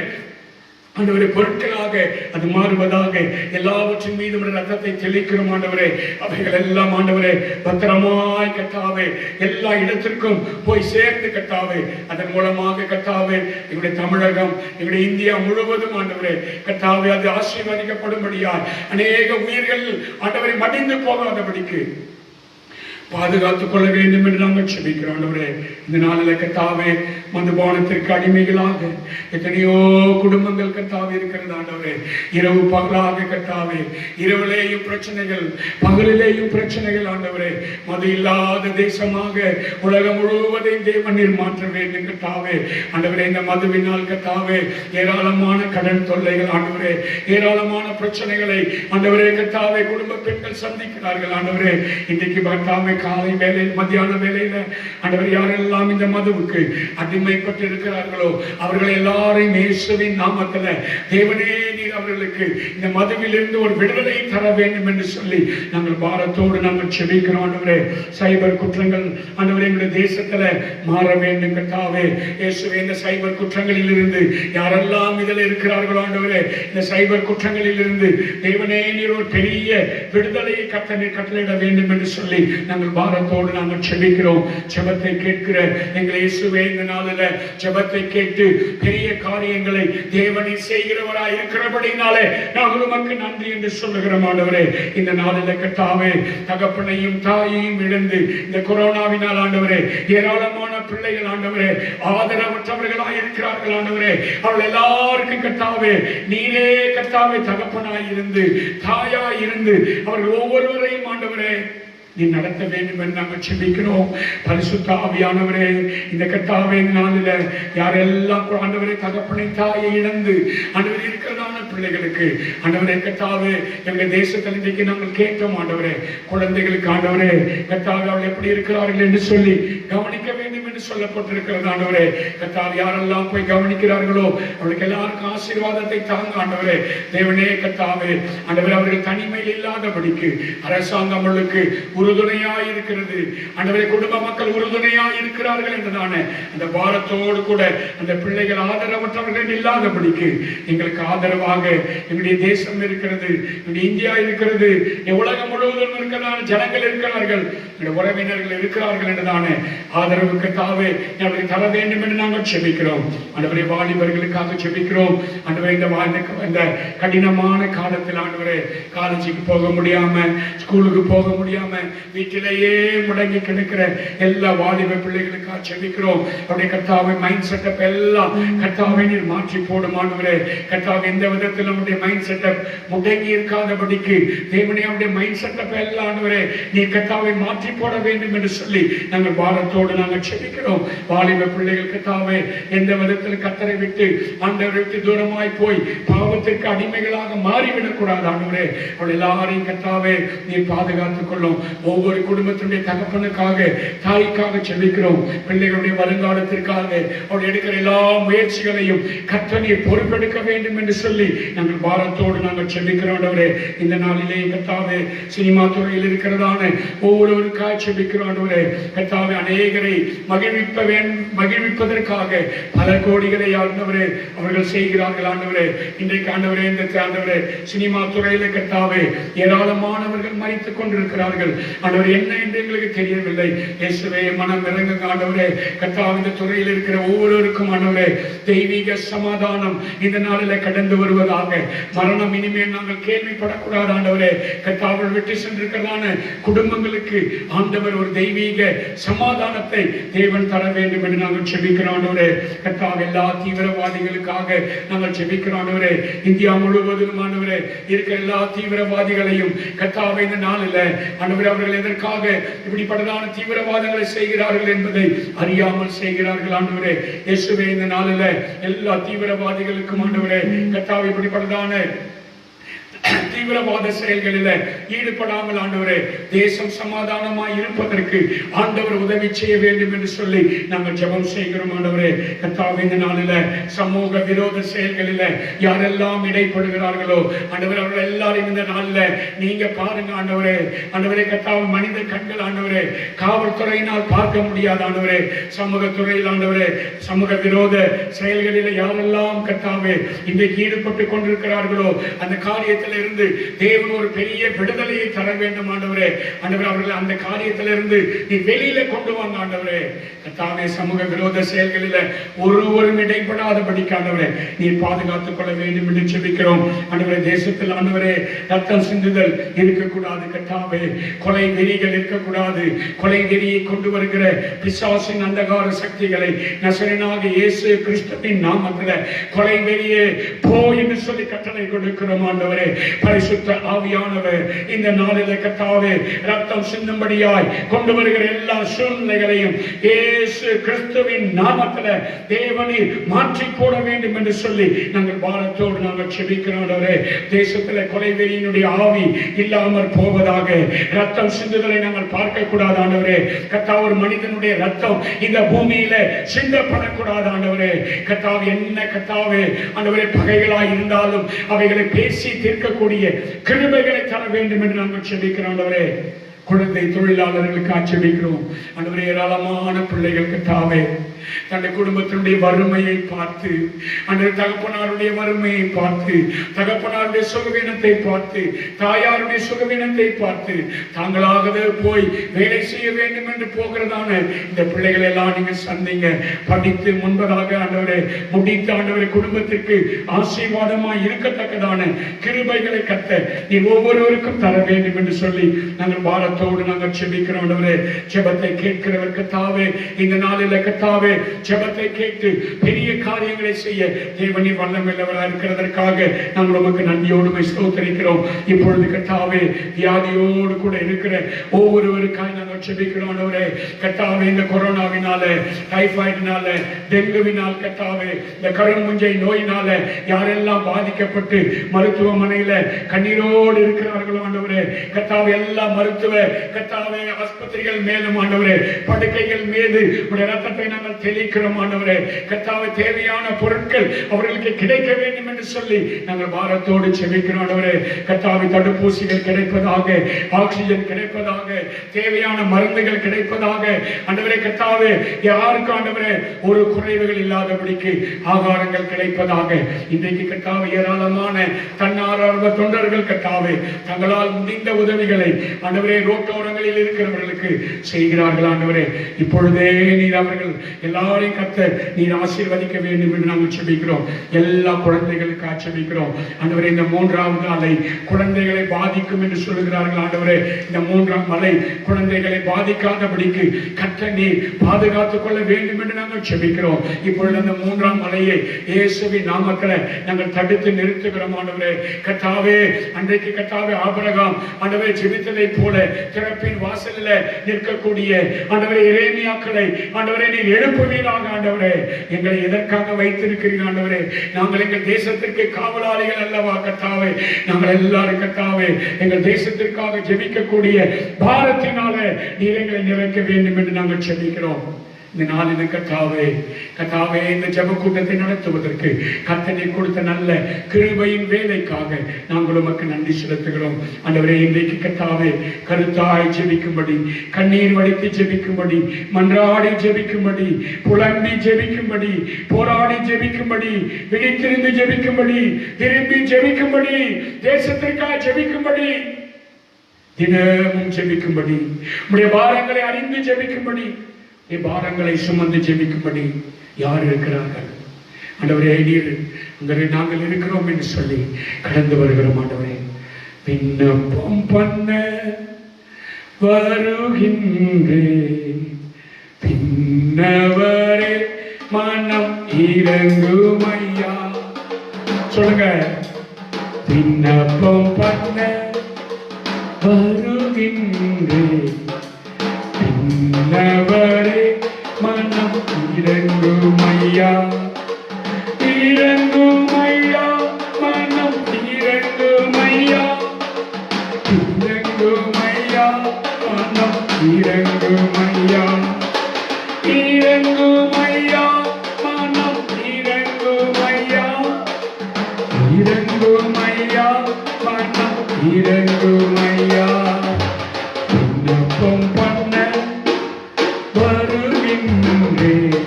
பொருட்களாக அது மாறுவதாக எல்லாவற்றின் மீது ரத்தத்தை தெளிக்கிறோம் ஆண்டவரே. அவைகள் எல்லாம் ஆண்டவரே பத்திரமாய் கர்த்தாவே எல்லா இடத்திற்கும் போய் சேர்ந்து கர்த்தாவே அதன் மூலமாக கர்த்தாவே எங்களுடைய தமிழகம் எங்களுடைய இந்தியா முழுவதும் ஆண்டவரே கர்த்தாவே அது ஆசீர்வதிக்கப்படும்படியாய் அநேக உயிர்கள் ஆண்டவரை மடிந்து போகாதபடிக்கு பாதுகாத்துக் கொள்ள வேண்டும் என்று நாங்கள் செபிக்கிறோம் ஆண்டவரே. இந்த நாளில் கர்த்தாவே மதுபானத்திற்கு அடிமைகளாக எத்தனையோ குடும்பங்கள் கர்த்தாவே இருக்கிறது ஆண்டவரே. இரவு பகலாக கர்த்தாவே இரவிலேயும் பிரச்சனைகள் பகலிலேயும் பிரச்சனைகள் ஆண்டவரே. மது இல்லாத தேசமாக உலகம் முழுவதையும் தேவன் மாற்ற வேண்டும் கர்த்தாவே ஆண்டவரே. இந்த மதுவினால் கர்த்தாவே ஏராளமான கடன் தொல்லைகள் ஆண்டவரே ஏராளமான பிரச்சனைகளை ஆண்டவரே கர்த்தாவே குடும்ப பெண்கள் சந்திக்கிறார்கள் ஆண்டவரே. இன்றைக்கு கர்த்தாவே காலை வேளையில் மத்தியான வேளையில ஆண்டவர் யாரெல்லாம் இந்த மதுவுக்கு அடிமைப்பட்டு இருக்கிறார்களோ அவர்கள் எல்லாரையும் இயேசுவின் நாமத்துல தேவனே நீர் அவர்களுக்கு இந்த மதுவிலிருந்து ஒரு விடுதலை தர வேண்டும் என்று சொல்லி நாங்கள் பாரத்தோடு நாங்கள் செபிக்கிறோம் ஆண்டவரே. சைபர் குற்றங்கள் ஆண்டவரே எங்களுடைய தேசத்துல மாற வேண்டும் கர்த்தாவே இயேசுவே. இந்த சைபர் குற்றங்களில் இருந்து யாரெல்லாம் இதில் இருக்கிறார்களோ ஆண்டவரே இந்த சைபர் குற்றங்களில் இருந்து தேவனே நீர் ஒரு பெரிய விடுதலையை கட்டளையிட வேண்டும் என்று சொல்லி நாங்கள் பாரத்தோடு நாங்கள் செபிக்கிறோம். ஜெபத்தை கேட்கிற எங்கள் இயேசுவே இந்த நாளில் ஜெபத்தை கேட்டு பெரிய காரியங்களை தேவனை செய்கிறவராய் இருக்கிறபடினாலே நாங்கள் உமக்கு நன்றி என்று சொல்லுகிறோம் ஆண்டவரே. இந்த நாளில் கர்த்தாவே தகப்பனையும் தாயையும் இழந்து இந்த கொரோனாவினால் ஆண்டவரே ஏராளமான பிள்ளைகள் ஆண்டவரே ஆதரவற்றவர்களாய் இருக்கிறார்கள் ஆண்டவரே. அவர்கள் எல்லாருக்கும் கர்த்தாவே நீரே கர்த்தாவே தகப்பனாய் இருந்து தாயாய் இருந்து அவர்கள் ஒவ்வொருவரையும் ஆண்டவரே நீ நடத்த வேண்டும் என்று நாங்கள் செபிக்கிறோம். பரிசுத்த ஆவியானவரே இந்த கர்த்தாவே நாளில் யாரெல்லாம் ஆண்டவரே தகப்பனை தாயை இழந்து ஆண்டவரே இருக்கிறதான பிள்ளைகளுக்கு ஆண்டவரே கர்த்தாவே எங்கள் தேசத்தில் இன்றைக்கு நாங்கள் கேட்டோம் ஆண்டவரே குழந்தைகளுக்கு ஆண்டவரே கர்த்தாவே அவர்கள் எப்படி இருக்கிறார்கள் என்று சொல்லி கவனிக்க வேண்டும் என்று சொல்லப்பட்டிருக்கிறது ஆண்டவரே. கர்த்தாவே யாரெல்லாம் போய் கவனிக்கிறார்களோ அவர்களுக்கு எல்லாருக்கும் ஆசீர்வாதத்தை தாங்க ஆண்டவரே. தேவனே கர்த்தாவே ஆண்டவரே அவர்கள் தனிமையில் இல்லாதபடிக்கு அரசாங்கம் அவர்களுக்கு உறுதுணையாய் இருக்கிறது ஆண்டவரே. குடும்ப மக்கள் உறுதுணையாய் இருக்கிறார்கள் என்றதான அந்த பாரத்தோடு கூட அந்த பிள்ளைகள் ஆதரவற்றவர்கள் இல்லாதபடிக்கு எங்களுக்கு ஆதரவாக எங்களுடைய தேசம் இருக்கிறது எங்களுடைய இந்தியா இருக்கிறது உலகம் முழுவதும் இருக்கிறதான ஜனங்கள் இருக்கிறார்கள் உறவினர்கள் இருக்கிறார்கள் என்றதான ஆதரவுக்கு தாவே அவர்களுக்கு தர வேண்டும் என்று நாங்கள் செபிக்கிறோம் ஆண்டவரே. வாலிபர்களுக்காக செபிக்கிறோம் ஆண்டவரே. இந்த கடினமான காலத்தில் ஆண்டவரே காலேஜுக்கு போக முடியாம ஸ்கூலுக்கு போக முடியாம வீட்டிலேயே முடங்கி கிடக்கிற எல்லா வாலிப பிள்ளைகளுக்காக செபிக்கிறோம். அவருடைய கர்த்தாவை மைண்ட் செட்டப் எல்லாம் கர்த்தாவை நீர் மாற்றி போடும் ஆண்டவரே. கர்த்தாவை எந்த விதத்தில் அவருடைய மைண்ட் செட்டப் முடங்கி இருக்காதபடிக்கு தேவனே அவருடைய மைண்ட் செட்டப் எல்லாம் ஆண்டவரே நீர் கர்த்தாவை மாற்றி போட வேண்டும் என்று சொல்லி நாங்கள் பாரத்தோடு நாங்கள் செபிக்கிறோம். வாலிப பிள்ளைகள் கர்த்தாவை எந்த விதத்தில் கர்த்தரை விட்டு ஆண்டவரை விட்டு தூரமாய் போய் பாவத்திற்கு அடிமைகளாக மாறிவிடக் கூடாது ஆண்டவரே. அவள் எல்லாரையும் கர்த்தாவே நீர் பாதுகாத்துக் கொள்ளும். ஒவ்வொரு குடும்பத்தினுடைய தகப்பனுக்காக தாய்க்காக செபிக்கிறோம். பிள்ளைகளுடைய வருங்காலத்திற்காக அவள் எடுக்கிற எல்லா முயற்சிகளையும் கர்த்தர் நீர் பொறுப்பெடுக்க வேண்டும் என்று சொல்லி நாங்கள் பாரத்தோடு நாங்கள் செபிக்கிறோம் ஆண்டவரே. இந்த நாளிலே கர்த்தாவே சினிமா துறையில் இருக்கிறதான ஒவ்வொருவருக்காக செபிக்கிறோம் ஆண்டவரே. கர்த்தாவே அநேகரை மகிழ்விப்பதற்காக பல கோடிகளை ஆண்டவரே அவர்கள் செய்கிறார்கள் ஆண்டவரே. இன்றைக்கு ஆண்டவரே இந்த ஆண்டவரே சினிமா துறையில கர்த்தாவே ஏராளமானவர்கள் மரித்துக் கொண்டிருக்கிறார்கள் ஆண்டவரே. என்ன என்று எங்களுக்கு தெரியவில்லை. இயேசுவே மனம் இறங்குங்க ஆண்டவரே. கர்த்தாவே இந்த துறையில் இருக்கிற ஒவ்வொருவருக்கும் ஆண்டவரே தெய்வீக சமாதானம் இந்த நாளில் கடந்து வருவதாக. மரணம் இனிமேல் நாங்கள் கேள்விப்படக்கூடாது ஆண்டவரே. கர்த்தாவை விட்டு சென்றிருக்கிறதான குடும்பங்களுக்கு ஆண்டவர் ஒரு தெய்வீக சமாதானத்தை தேவன் தர வேண்டும் என்று நாங்கள் செபிக்கிறோம் ஆண்டவரே. கர்த்தாவே எல்லா தீவிரவாதிகளுக்காக நாங்கள் செபிக்கிறோம் ஆண்டவரே. இந்தியா முழுவதும் ஆண்டவரே இருக்கிற எல்லா தீவிரவாதிகளையும் கர்த்தாவே இந்த நாளில் ஆண்டவரே அவர்கள் எதற்காக இப்படிப்பட்டதான தீவிரவாதங்களை செய்கிறார்கள் என்பதை அறியாமல் செய்கிறார்கள் ஆண்டவரே. இயேசுவே இந்த நாளில் எல்லா தீவிரவாதிகளுக்கும் ஆண்டவரே கர்த்தாவே இப்படிப்பட்டதான தீவிரவாத செயல்களில் ஈடுபடாமல் ஆண்டவரே தேசம் சமாதானமாய் இருப்பதற்கு ஆண்டவர் உதவி செய்ய வேண்டும் என்று சொல்லி நாங்கள் ஜெபம் செய்கிறோம் ஆண்டவரே. கர்த்தாவே, இந்த நாளில் சமூக விரோத செயல்களில் யாரெல்லாம் இடைப்படுகிறார்களோ ஆண்டவரே, அவர்கள் எல்லாரும் இந்த நாளில் நீங்க பாருங்க ஆண்டவரே. ஆண்டவரே கர்த்தாவே, மனித கண்கள் ஆண்டவரே, காவல்துறையினால் பார்க்க முடியாத ஆண்டவரே, சமூகத்துறையில் ஆண்டவரே, சமூக விரோத செயல்களில் யாரெல்லாம் கர்த்தாவே இன்றைக்கு ஈடுபட்டு கொண்டிருக்கிறார்களோ அந்த காரியத்தில் இருந்து தேவன் ஒரு பெரிய விடுதலையை தர வேண்டும் ஆண்டவரே. ஆண்டவரே, அவர்கள் அந்த காரியத்திலிருந்து நீ வெளியில கொண்டு வாங்க ஆண்டவரே. கர்த்தாவே, சமூக விரோத செயல்களில் ஒருவரும் இடைப்படாதபடிக்கு ஆண்டவரே நீர் பாதுகாத்துக் கொள்ள வேண்டும் என்று ஜெபிக்கிறோம் ஆண்டவரே. தேசத்தில் ஆண்டவரே ரத்தம் சிந்துதல் இருக்கக்கூடாது கர்த்தாவே. கொலை வெறிகள் இருக்கக்கூடாது. கொலை வெறியை கொண்டு வருகிற பிசாசின் அந்தகார சக்திகளை நசரேயனாகிய இயேசு கிறிஸ்துவின் நாமத்தில் கொலை வெறியே போ என்று சொல்லி கட்டளை கொடுக்கிறோம் ஆண்டவரே. பரிசுத்த ஆவியானவர் இந்த நாளில் கர்த்தாவே ரத்தம் சிந்தும்படியாய் கொண்டு வருகிற எல்லா சூழ்நிலைகளையும் இயேசு கிறிஸ்துவின் நாமத்தில் தேவனை மாற்றி போட வேண்டும் என்று சொல்லி நாங்கள் பாரத்தோடு நாங்கள் ஜெபிக்கிறோம் ஆண்டவரே. தேசத்தில் கொலை வெறியினுடைய ஆவி இல்லாமல் போவதாக. ரத்தம் சிந்துதலை நாங்கள் பார்க்க கூடாது ஆண்டவரே. கர்த்தாவே, ஒரு மனிதனுடைய ரத்தம் இந்த பூமியில சிந்தப்படக்கூடாது ஆண்டவரே. கர்த்தாவே, என்ன கர்த்தாவே ஆண்டவரே பகைகளாய் இருந்தாலும் அவைகளை பேசி தீர்க்கக்கூடிய கிருபைகளை தர வேண்டும் என்று நாங்கள் ஜெபிக்கிறோம் ஆண்டவரே. குழந்தை தொழிலாளர்களுக்கு ஆட்சேபிக்கிறோம் ஆண்டவரே. ஏராளமான பிள்ளைகள் கர்த்தாவே தன்னுடைய குடும்பத்தினுடைய வறுமையை பார்த்து, அந்த தகப்பனாருடைய வறுமையை பார்த்து, தகப்பனாருடைய சுகவீனத்தை பார்த்து, தாயாருடைய சுகவீனத்தை பார்த்து தாங்களாகவே போய் வேலை செய்ய வேண்டும் என்று போகிறதான இந்த பிள்ளைகளை எல்லாம் நீங்க சந்திங்க. படித்து முன்பதாக ஆண்டவரே முடித்த ஆண்டவரே குடும்பத்திற்கு ஆசீர்வாதமாய் இருக்கத்தக்கதான கிருபைகளை கத்த நீ ஒவ்வொருவருக்கும் தர வேண்டும் என்று சொல்லி நாங்கள் பாரத்தோடு நாங்கள் ஜெபிக்கிறோம் ஆண்டவரே. ஜெபத்தை கேட்கிறவர் கர்த்தாவே இந்த நாளில் கர்த்தாவே ஜெபத்தை கேட்டு பெரிய காரியங்களை செய்ய தேவனே வல்லமையுள்ளவராக இருக்கிறதற்காக நாங்கள் உமக்கு நன்றியோடு ஸ்தோத்திரிக்கிறோம். இப்பொழுது கர்த்தாவே வியாதியோடு கூட இருக்கிற ஒவ்வொருவருக்காக நாங்கள் ஜெபிக்கிறோம் ஆண்டவரே. கர்த்தாவே, இந்த கொரோனாவினால, டைபாய்டினால, டெங்குவினால் கர்த்தாவே, இந்த கரும்புஞ்சை நோயினால யாரெல்லாம் பாதிக்கப்பட்டு மருத்துவமனையில கண்ணீரோடு இருக்கிறார்களோ ஆண்டவரே, கர்த்தாவே எல்லா மருத்துவ கர்த்தாவே ஆஸ்பத்திரிகள் மேலும் ஆண்டவரே படுக்கைகள் மீது உடைய ரத்தத்தை நாங்கள் தெளிக்கிறோம் ஆண்டவரே. கர்த்தாவே, தேவையான பொருட்கள் அவர்களுக்கு கிடைக்க வேண்டும் என்று சொல்லி நாங்கள் பாரத்தோடு ஜெபிக்கிறோம் ஆண்டவரே. கர்த்தாவே, தடுப்பூசிகள் கிடைப்பதாக, ஆக்சிஜன் கிடைப்பதாக, தேவையான மருந்துகள் கிடைப்பதாக ஆண்டவரே. கர்த்தாவே, யாருக்கு ஆண்டவரே ஒரு குறைவுகள் இல்லாதபடிக்கு ஆகாரங்கள் கிடைப்பதாக. இன்றைக்கு கர்த்தாவே ஏராளமான தன்னார்வ தொண்டர்கள் கர்த்தாவே தங்களால் முடிந்த உதவிகளை ஆண்டவரே ரோட்டோரங்களில் இருக்கிறவர்களுக்கு செய்கிறார்கள் ஆண்டவரே. இப்பொழுதே நீர் அவர்கள் எல்லாரையும் கத்த நீர் ஆசீர்வதிக்க வேண்டும் என்று நாங்கள் ஜெபிக்கிறோம். எல்லா குழந்தைகளுக்கு ஆட்சேபிக்கிறோம் ஆண்டவரே. இந்த மூன்றாவது அலை குழந்தைகளை பாதிக்கும் என்று சொல்லுகிறார்கள் ஆண்டவரே. இந்த மூன்றாம் அலை குழந்தைகளை பாதிக்காதபடிக்கு கத்த நீர் பாதுகாத்துக் கொள்ள வேண்டும் என்று நாங்கள் ஜெபிக்கிறோம். இப்பொழுது அந்த மூன்றாம் அலையை இயேசுவின் நாமத்தில் நாங்கள் தடுத்து நிறுத்துகிறோம் ஆண்டவரே. கர்த்தாவே, அன்றைக்கு கர்த்தாவே ஆபிரகாம் ஆண்டவரே ஜெபித்ததை போல திறப்பின் வாசலில் நிற்கக்கூடிய ஆண்டவரே எரேமியாக்களை ஆண்டவரே நீர் எழுப்புவீராக ஆண்டவரே. எங்களை எதற்காக வைத்திருக்கிறீர்கள் ஆண்டவரே? நாங்கள் எங்கள் தேசத்திற்கு காவலாளிகள் அல்லவா கர்த்தாவே? நாங்கள் எல்லாரும் கர்த்தாவே எங்கள் தேசத்திற்காக ஜெபிக்கக்கூடிய பாரத்தினால நீர் எங்களை நிறைக்க வேண்டும் என்று நாங்கள் ஜெபிக்கிறோம். இந்த நாளில் கர்த்தாவே கர்த்தாவே இந்த ஜெப கூட்டத்தை நடத்துவதற்கு கர்த்தனை கொடுத்த நல்ல கிருபையின் வேலைக்காக நாங்கள் உமக்கு நன்றி செலுத்துகிறோம் ஆண்டவரே. இன்றைக்கு கர்த்தாவே கருத்தாய் ஜெபிக்கும்படி, கண்ணீர் வடித்து ஜெபிக்கும்படி, மன்றாடி ஜெபிக்கும்படி, புலம்பி ஜெபிக்கும்படி, போராடி ஜெபிக்கும்படி, விழித்திருந்து ஜெபிக்கும்படி, திரும்பி ஜெபிக்கும்படி, தேசத்திற்காக ஜெபிக்கும்படி, தினமும் ஜெபிக்கும்படி, உம்முடைய பாரங்களை அறிந்து ஜெபிக்கும்படி, பாரங்களை சுமந்து ஜெபிக்கும்படி யார் இருக்கிறார்கள் ஆண்டவரே? நீர் அங்கே நாங்கள் இருக்கிறோம் என்று சொல்லி கடந்து வருகிறோம் ஆண்டவரே. விண்ணப்பம் பண்ண வருகின்றேன், பின்னவரே மனம் இறங்குமையா. சொல்லுங்க, விண்ணப்பம் பண்ண வருகின்றேன், பின்னவரே மனம் இறங்குமையா, இறங்குமையா, மனம் இறங்குமையா, இறங்குமையா, இறங்குமையா, மனம் இறங்குமையா, இறங்குமையா, மனம் இறங்குமையா. விண்ணப்பம் பண்ண வருகின்றேன்,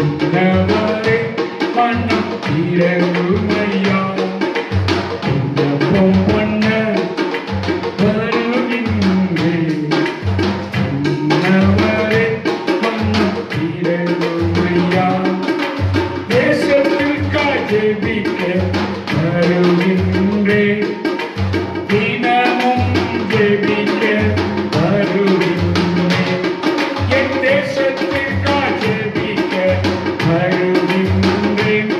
உன்னவரே மனம் இறங்குமையா. விண்ணப்பம் பண்ண வருகின்றேன், உன்னவரே மனம் இறங்குமையா. தேசத்திற்காக ஜெபிக்க வருகின்றேன், தினமும் ஜெபிக்க வருகின்றேன். என் தேசத்திற்காக ஜெபிக்க வருகின்றேன்,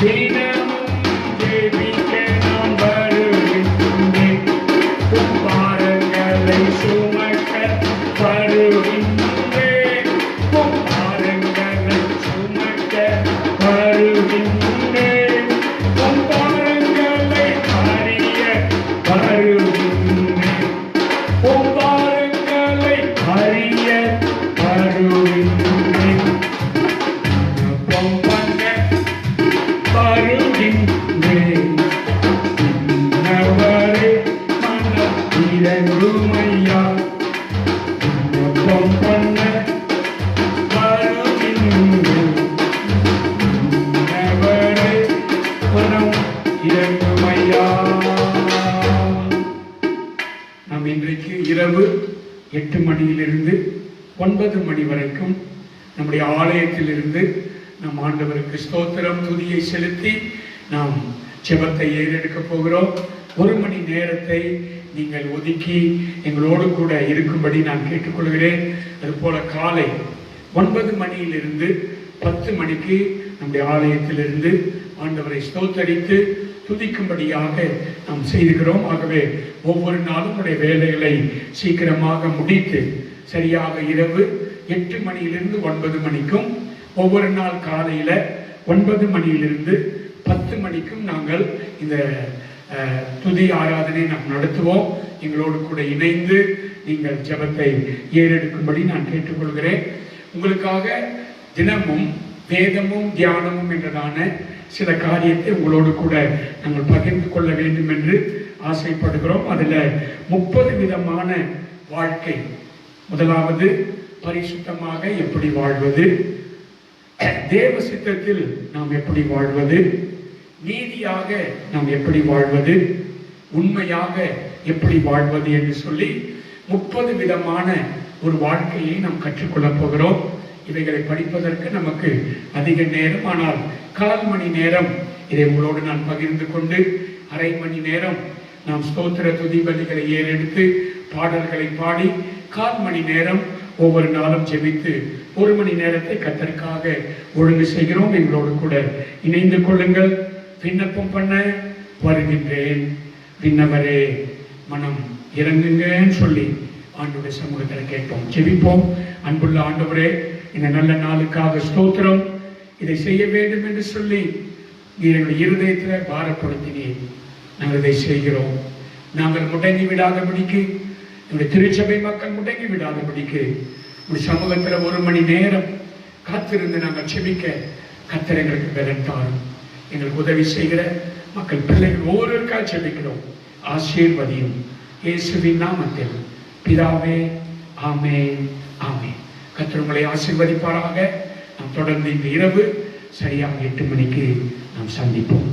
தினமும் ஜெபிக்க நான் வருகின்றேன். உம் பாரங்களை சுமக்க வருகின்றேன், உம் பாரங்களை சுமக்க வருகின்றேன், உம் பாரங்களை அறிய வருகின்றேன், உம் பாரங்களை அறிய வருகின்றேன். விண்ணப்பம் பண்ண வருகின்றேன், உன்னவரே மனம் இறங்குமையா. விண்ணப்பம் பண்ண வருகின்றேன், உன்னவரே மனம் இறங்குமையா. நாம் இன்றைக்கு இரவு 8 மணியிலிருந்து 9 மணி வரைக்கும் நம்முடைய ஆலயத்திலிருந்து நம் ஆண்டவருக்கு ஸ்தோத்திரம் துதியை செலுத்தி நாம் ஜெபத்தை ஏறெடுக்க போகிறோம். 1 மணி நேரத்தை நீங்கள் ஒதுக்கி எங்களோடு கூட இருக்கும்படி நான் கேட்டுக்கொள்கிறேன். அதுபோல காலை 9 மணியிலிருந்து 10 மணிக்கு நம்முடைய ஆலயத்திலிருந்து ஆண்டவரை ஸ்தோத்தரித்து துதிக்கும்படியாக நாம் செய்கிறோம். ஆகவே ஒவ்வொரு நாளும் நம்முடைய வேலைகளை சீக்கிரமாக முடித்து சரியாக இரவு 8 மணியிலிருந்து 9 மணிக்கும், ஒவ்வொரு நாள் காலையில 9 மணியிலிருந்து 10 மணிக்கும் நாங்கள் இந்த துதி ஆராதனை நாம் நடத்துவோம். எங்களோடு கூட இணைந்து நீங்கள் ஜெபத்தை ஏறெடுக்கும்படி நான் கேட்டுக்கொள்கிறேன். உங்களுக்காக தினமும் வேதமும் தியானமும் என்றதான சில காரியத்தை உங்களோடு கூட நாங்கள் பகிர்ந்து கொள்ள வேண்டும் என்று ஆசைப்படுகிறோம். அதில் 30 விதமான வாழ்க்கை. முதலாவது பரிசுத்தமாக எப்படி வாழ்வது, தேவ சித்தத்தில் நாம் எப்படி வாழ்வது, நீதியாக நாம் எப்படி வாழ்வது, உண்மையாக எப்படி வாழ்வது என்று சொல்லி 30 விதமான ஒரு வாழ்க்கையை நாம் கற்றுக்கொள்ளப் போகிறோம். இவைகளை படிப்பதற்கு நமக்கு அதிக நேரம், ஆனால் 1/4 மணி நேரம் இதை உங்களோடு நான் பகிர்ந்து கொண்டு 1/2 மணி நேரம் நாம் ஸ்தோத்திர துதி பலிகளை ஏறெடுத்து பாடல்களை பாடி 1/4 மணி நேரம் ஒவ்வொரு நாளும் ஜெபித்து 1 மணி நேரத்தை கர்த்தருக்காக ஒழுங்கு செய்கிறோம். எங்களோடு கூட இணைந்து கொள்ளுங்கள். விண்ணப்பம் பண்ண வருகின்றேன், விண்ணவரே மனம் இறங்குங்கன்னு சொல்லி ஆண்டவருடைய சமூகத்தில் கேட்போம், ஜெபிப்போம். அன்புள்ள ஆண்டவரே, இந்த நல்ல நாளுக்காக ஸ்தோத்திரம். இதை செய்ய வேண்டும் என்று சொல்லி நீர் எங்களுடைய இருதயத்தில் பாரப்படுத்தினீர். நாங்கள் இதை செய்கிறோம். நாங்கள் முடங்கி விடாதபடிக்கு, நம்முடைய திருச்சபை மக்கள் முடங்கி விடாதபடிக்கு உடைய சமூகத்தில் 1 மணி நேரம் காத்திருந்து நாங்கள் செபிக்க கர்த்தர் எங்களுக்கு பலன் தாரும். எங்களுக்கு உதவி செய்கிற மக்கள் பிள்ளைகள் ஒவ்வொருவருக்காக செபிக்கிறோம். ஆசீர்வதியும் இயேசுவின் நாமத்தில் பிதாவே, ஆமென், ஆமென். கர்த்தர் உங்களை ஆசீர்வதிப்பாராக. நாம் தொடர்ந்து இந்த இரவு சரியாக 8 மணிக்கு நாம் சந்திப்போம்.